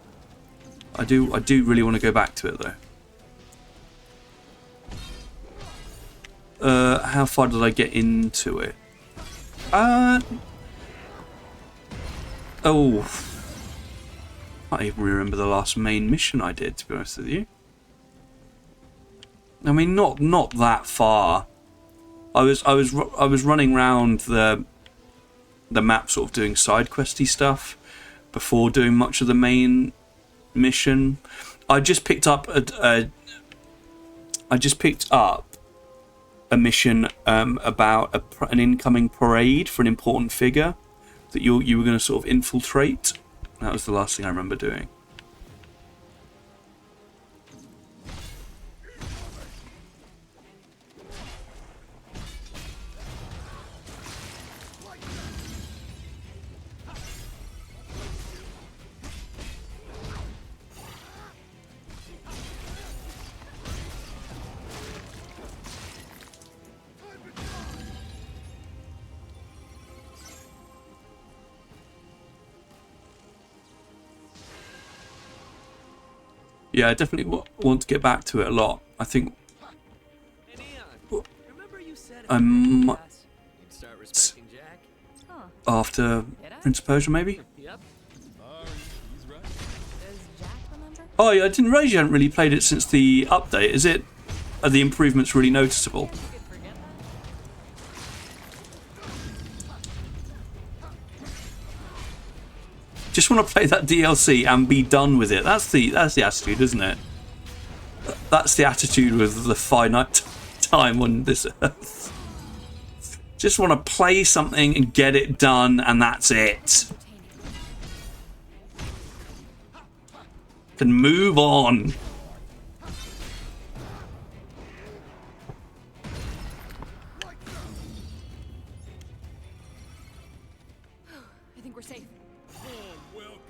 I do really want to go back to it though. How far did I get into it? Oh, I can't even remember the last main mission I did, to be honest with you. I mean, not that far. I was running around the map, sort of doing side questy stuff before doing much of the main mission. I just picked up a mission about an incoming parade for an important figure that you were going to sort of infiltrate. That was the last thing I remember doing. Yeah, I definitely want to get back to it a lot. I think Hey, Neon, remember you said if I'm you pass, you'd start respecting Jack? Huh. after Did I? Prince of Persia, maybe? Yep. He's right. Does Jack remember? Oh, yeah, I didn't realize you hadn't really played it since the update. Are the improvements really noticeable? You could forget that. Just want to play that DLC and be done with it. That's the attitude, isn't it? That's the attitude with the finite time on this earth. Just want to play something and get it done, and that's it. Can move on. I think we're safe. Welcome.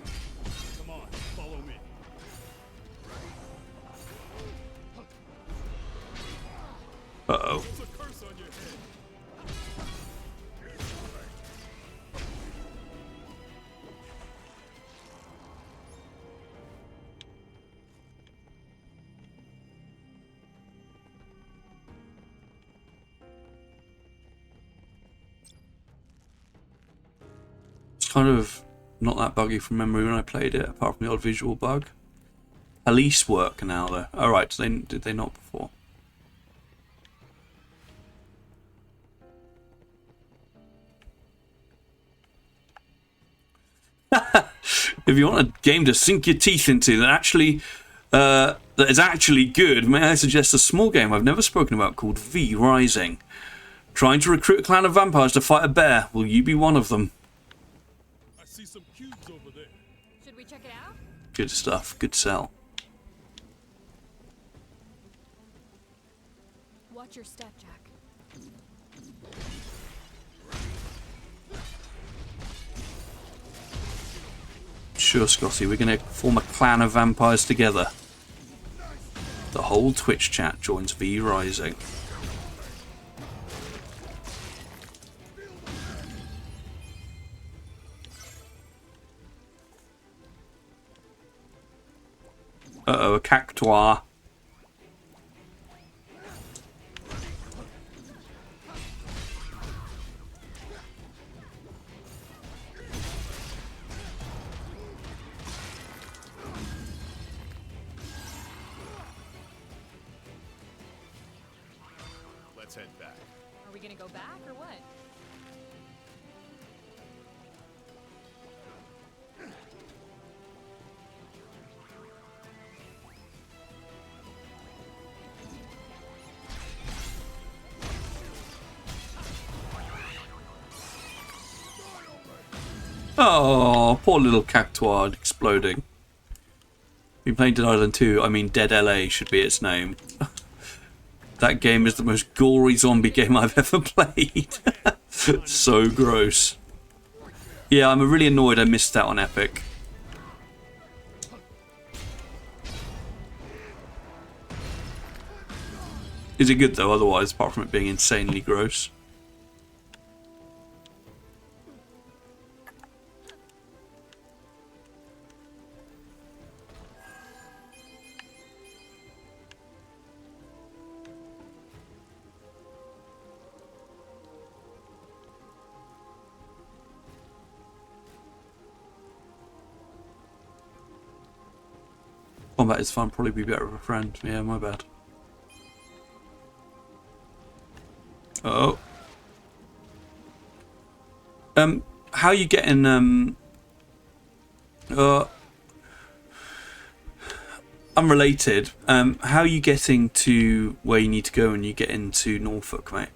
Come on, follow me. Uh-oh. There's a curse on your head. It's kind of not that buggy from memory when I played it, apart from the odd visual bug. Police work now, though. Oh, right, did they not before? If you want a game to sink your teeth into that is actually good, may I suggest a small game I've never spoken about called V Rising. Trying to recruit a clan of vampires to fight a bear. Will you be one of them? I see some cubes over there. Should we check it out? Good stuff. Good sell. Watch your step, Jack. Sure, Scotty, we're going to form a clan of vampires together. The whole Twitch chat joins V Rising. Uh-oh, a cactuar. Let's head back. Are we gonna go back or what? Oh, poor little cactuar exploding. Been playing Dead Island 2, I mean Dead LA should be its name. That game is the most gory zombie game I've ever played. So gross. Yeah, I'm really annoyed I missed out on Epic. Is it good though, otherwise, apart from it being insanely gross? Combat is fun, probably be better with a friend. Yeah, my bad. Oh. How you getting, unrelated. How are you getting to where you need to go when you get into Norfolk, mate?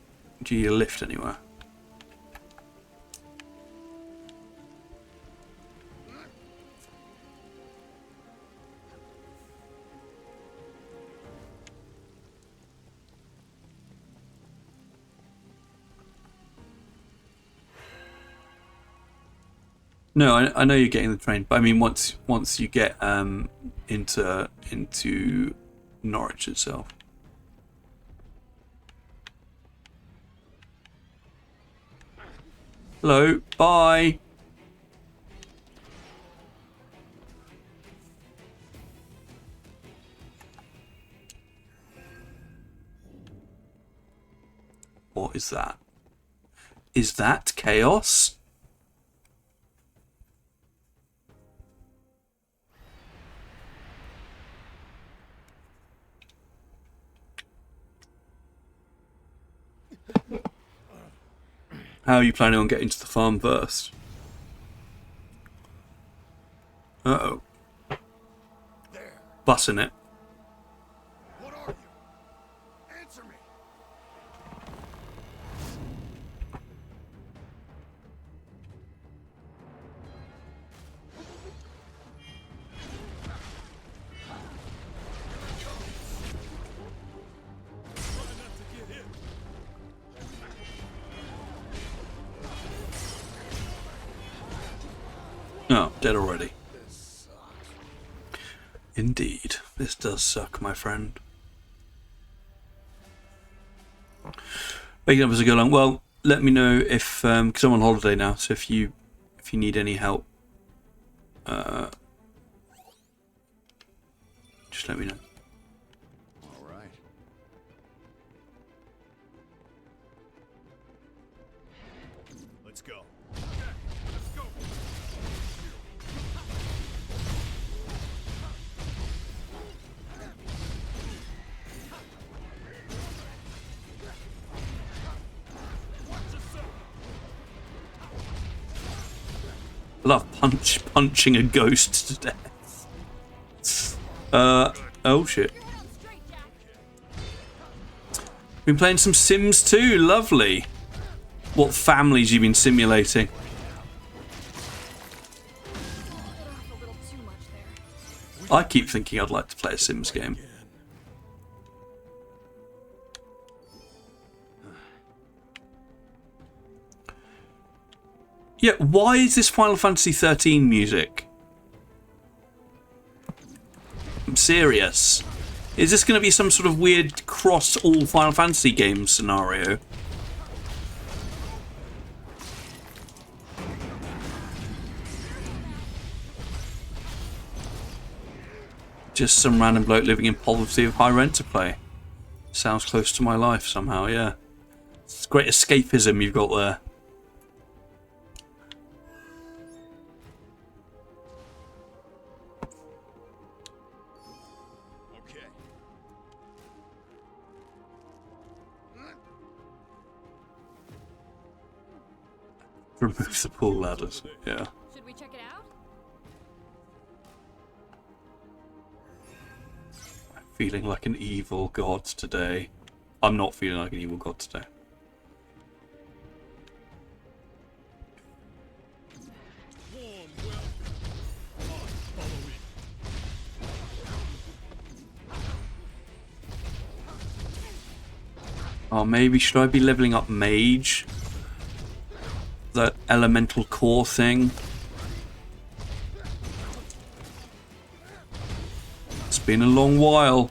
Do you need a lift anywhere? No, I know you're getting the train, but I mean once you get into Norwich itself. Hello, bye. What is that? Is that chaos? How are you planning on getting to the farm first? Uh-oh. Bussing it. What are you? Answer me. Oh, dead already. Indeed. This does suck, my friend. Waking up as I go along. Well, let me know if, because I'm on holiday now, so if you need any help, just let me know. All right. Let's go. I love punching a ghost to death. Oh shit. Been playing some Sims 2, lovely. What families you been simulating? I keep thinking I'd like to play a Sims game. Yeah, why is this Final Fantasy 13 music? I'm serious. Is this going to be some sort of weird cross all Final Fantasy games scenario? Just some random bloke living in poverty with high rent to play. Sounds close to my life somehow, yeah. It's great escapism you've got there. Remove the pool ladders, yeah. Should we check it out? I'm feeling like an evil god today. I'm not feeling like an evil god today. Oh, maybe should I be leveling up mage? That elemental core thing. It's been a long while.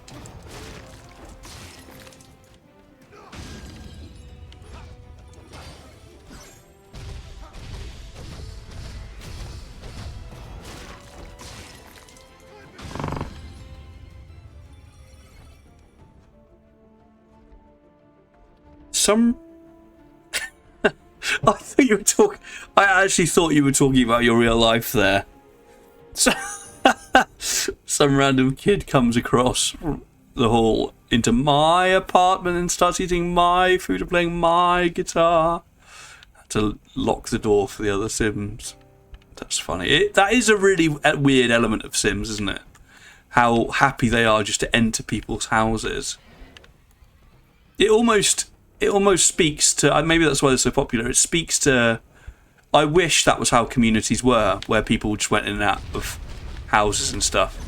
I thought you were talking. I actually thought you were talking about your real life there. So, some random kid comes across the hall into my apartment and starts eating my food and playing my guitar. Had to lock the door for the other Sims. That's funny. That is a really weird element of Sims, isn't it? how happy they are just to enter people's houses. It almost speaks to, maybe that's why they're so popular. It speaks to, I wish that was how communities were, where people just went in and out of houses and stuff.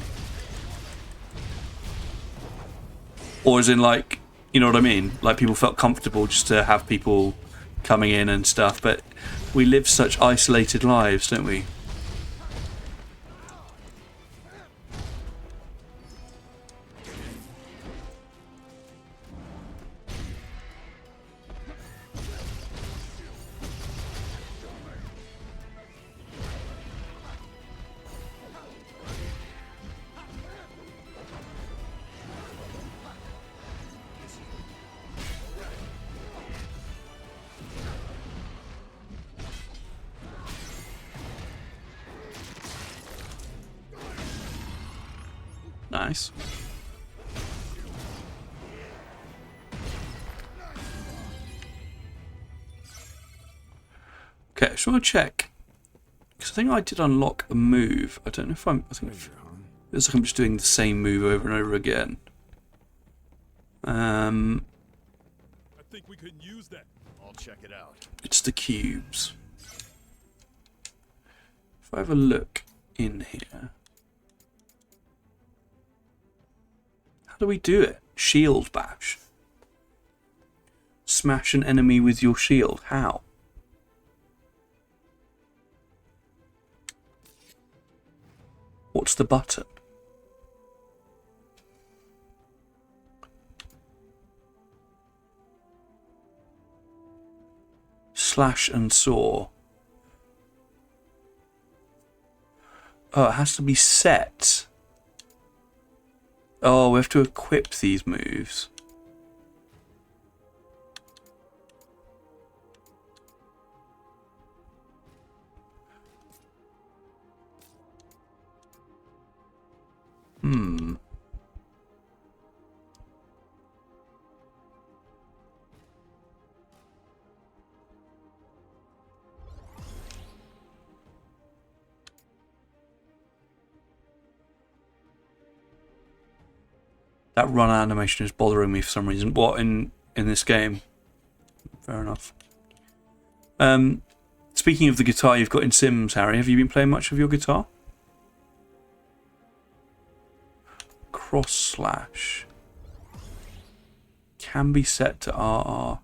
Or as in, like, you know what I mean? Like, people felt comfortable just to have people coming in and stuff. But we live such isolated lives, don't we? Nice. Okay, I just want to check. Because I think I did unlock a move. I don't know if I think it feels like I'm just doing the same move over and over again. I think we could use that. I'll check it out. It's the cubes. If I have a look in here. How do we do it? Shield bash. Smash an enemy with your shield. How? What's the button? Slash and saw. Oh, it has to be set. Oh, we have to equip these moves. That run animation is bothering me for some reason. What, in this game? Fair enough. Speaking of the guitar you've got in Sims, Harry, have you been playing much of your guitar? Cross slash. Can be set to RR.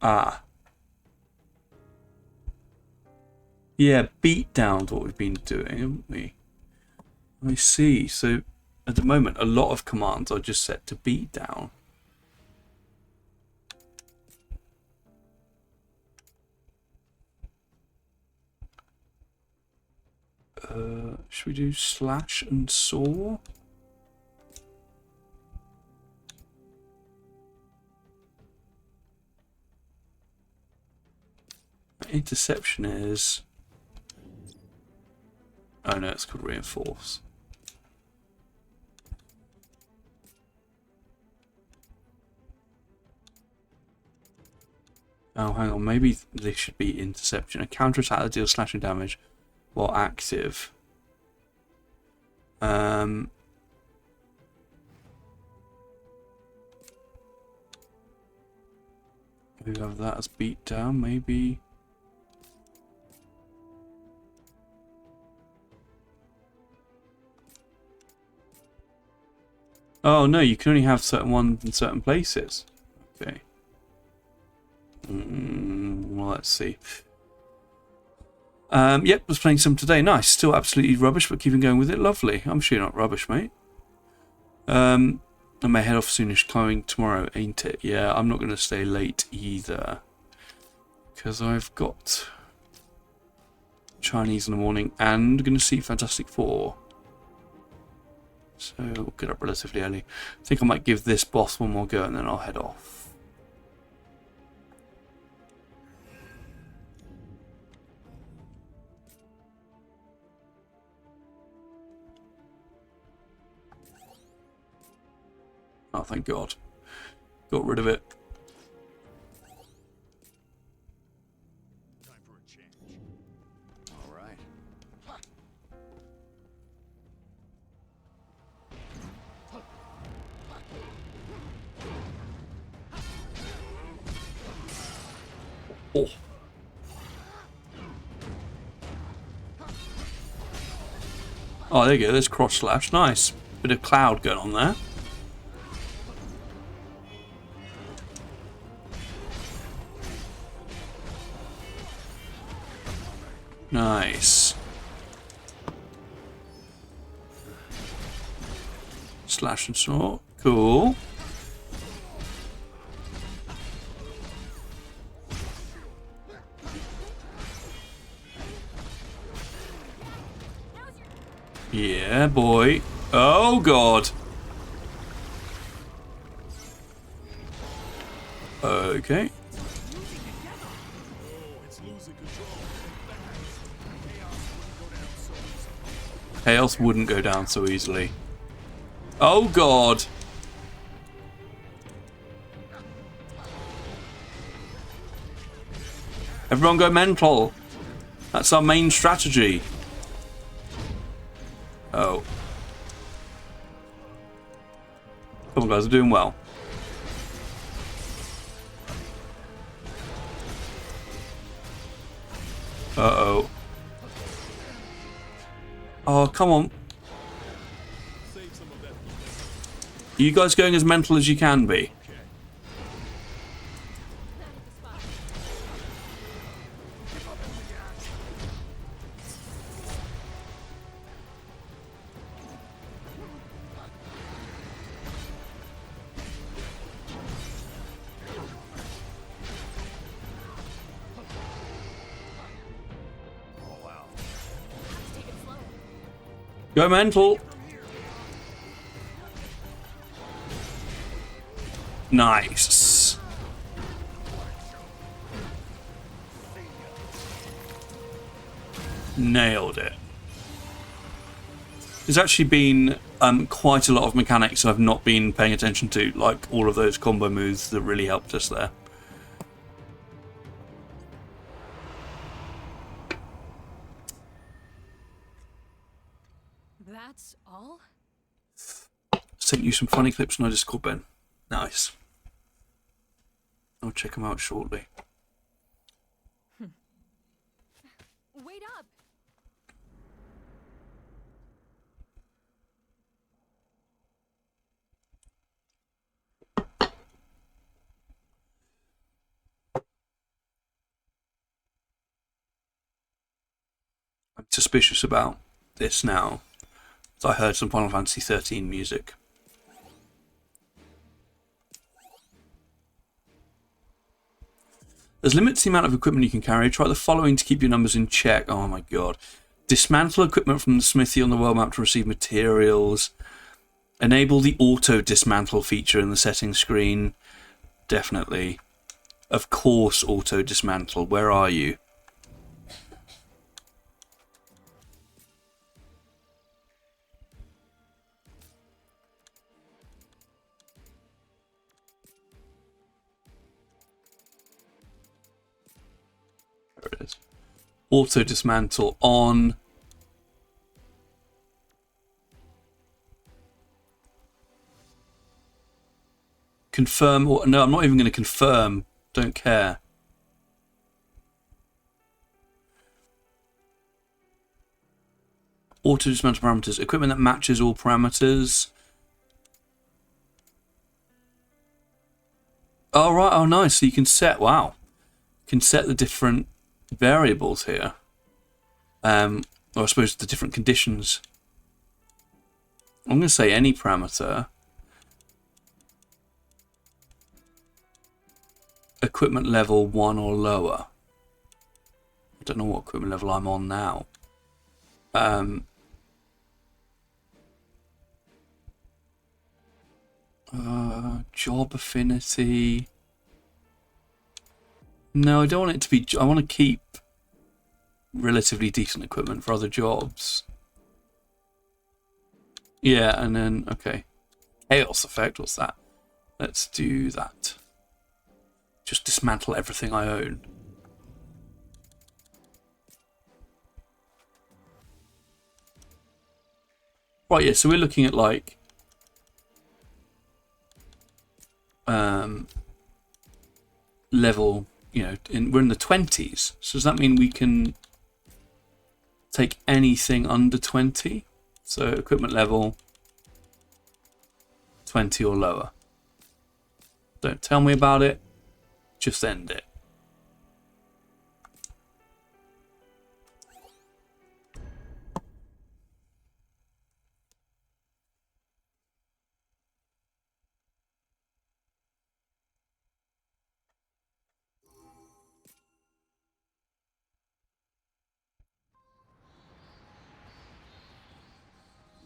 Ah. Yeah, beat down's what we've been doing, haven't we? I see. So at the moment, a lot of commands are just set to beat down. Should we do slash and saw? Interception is... Oh no, it's called reinforce. Oh, hang on. Maybe this should be interception. A counterattack that deals slashing damage while active. We have that as beat down, maybe. Oh no, you can only have certain ones in certain places. Okay. Well, let's see. Yep, was playing some today. Nice. Still absolutely rubbish, but keeping going with it. Lovely. I'm sure you're not rubbish, mate. I may head off soonish climbing tomorrow, ain't it? Yeah, I'm not going to stay late either. Because I've got Chinese in the morning and going to see Fantastic Four. So we'll get up relatively early. I think I might give this boss one more go and then I'll head off. Oh, thank God. Got rid of it. Time for a change. All right. Oh. Oh, there you go. There's cross slash. Nice. Bit of cloud going on there. Nice. Slash and saw. Cool. Yeah, boy. Oh, God. Okay. Chaos wouldn't go down so easily. Oh, God. Everyone go mental. That's our main strategy. Oh. Come on, guys, we're doing well. Uh-oh. Oh, come on. Are you guys going as mental as you can be? Go mental. Nice. Nailed it. There's actually been quite a lot of mechanics I've not been paying attention to, like all of those combo moves that really helped us there. That's all? Sent you some funny clips on our Discord, Ben. Nice. I'll check them out shortly. Wait up! I'm suspicious about this now. So I heard some Final Fantasy 13 music. There's limits to the amount of equipment you can carry. Try the following to keep your numbers in check. Oh my god. Dismantle equipment from the smithy on the world map to receive materials. Enable the auto dismantle feature in the settings screen. Definitely. Of course, auto dismantle. Where are you? There it is. Auto dismantle on. Confirm or no, I'm not even going to confirm. Don't care. Auto dismantle parameters. Equipment that matches all parameters. Oh right, oh nice. So you can set you can set the different variables here. Or I suppose the different conditions. I'm going to say any parameter. Equipment level 1 or lower. I don't know what equipment level I'm on now. Job affinity. No, I don't want it to be. I want to keep relatively decent equipment for other jobs. Yeah, and then okay. Chaos effect. What's that? Let's do that. Just dismantle everything I own. Right, yeah, so we're looking at like level you know, we're in the 20s. So does that mean we can take anything under 20? So equipment level 20 or lower. Don't tell me about it. Just end it.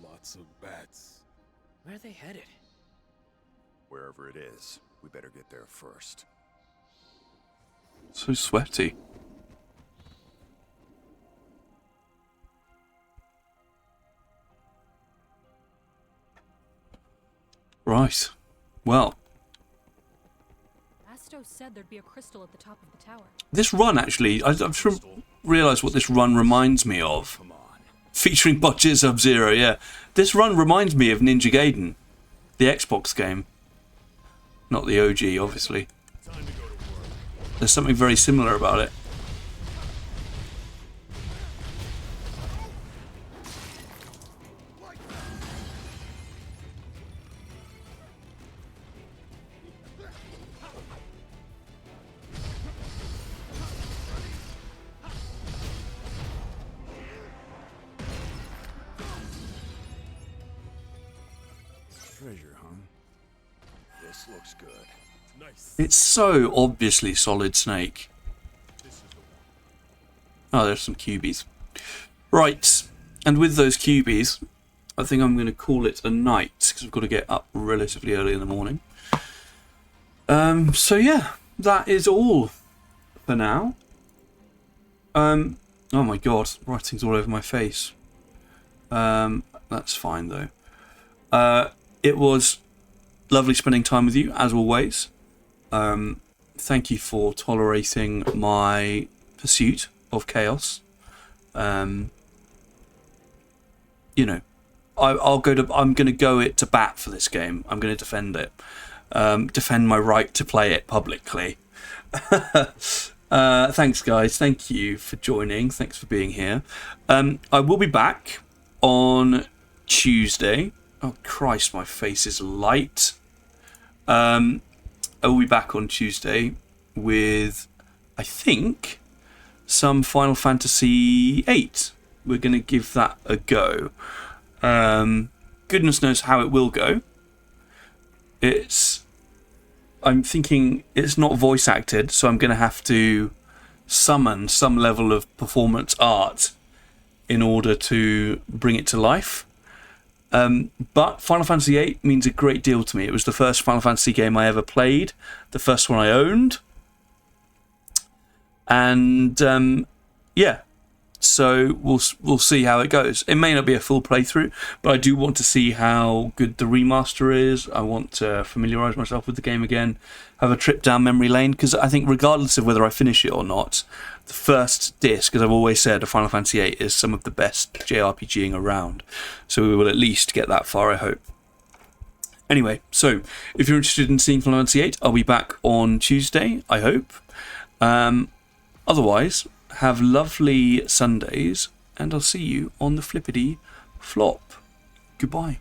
Lots of bats. Where are they headed? Wherever it is, we better get there first. So sweaty. Right. Well, Asto said there'd be a crystal at the top of the tower. this run actually, I've just realised what this run reminds me of. Come on. Featuring Budget Sub-Zero, yeah. This run reminds me of Ninja Gaiden, the Xbox game. Not the OG, obviously. Time to go to work. There's something very similar about it. Treasure, huh? This looks good. Nice. It's so obviously Solid Snake. Oh, there's some cubies. Right, and with those cubies, I think I'm going to call it a night because I've got to get up relatively early in the morning. So yeah, that is all for now. Oh my god, writing's all over my face. That's fine though. It was lovely spending time with you as always. Thank you for tolerating my pursuit of chaos. You know, I'm going to go it to bat for this game. I'm going to defend it. Defend my right to play it publicly. Thanks, guys. Thank you for joining. Thanks for being here. I will be back on Tuesday. Oh, Christ, my face is light. I will be back on Tuesday with, I think, some Final Fantasy VIII. We're going to give that a go. Goodness knows how it will go. I'm thinking it's not voice acted, so I'm going to have to summon some level of performance art in order to bring it to life. But Final Fantasy VIII means a great deal to me. It was the first Final Fantasy game I ever played, the first one I owned. And yeah, so we'll see how it goes. It may not be a full playthrough, but I do want to see how good the remaster is. I want to familiarise myself with the game again, have a trip down memory lane, because I think regardless of whether I finish it or not, the first disc, as I've always said, of Final Fantasy VIII is some of the best JRPGing around. So we will at least get that far, I hope. Anyway, so if you're interested in seeing Final Fantasy VIII, I'll be back on Tuesday, I hope. Otherwise, have lovely Sundays, and I'll see you on the flippity flop. Goodbye.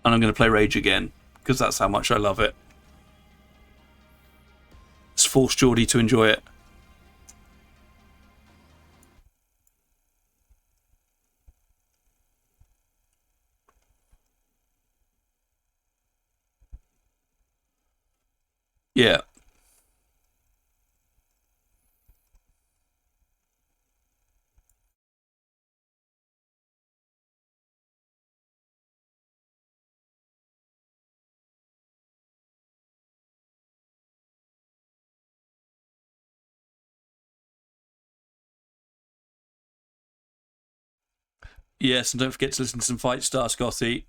And I'm going to play Rage again, because that's how much I love it. Let's force Geordie to enjoy it. Yeah. Yes, and don't forget to listen to some Fight Star, Scotty.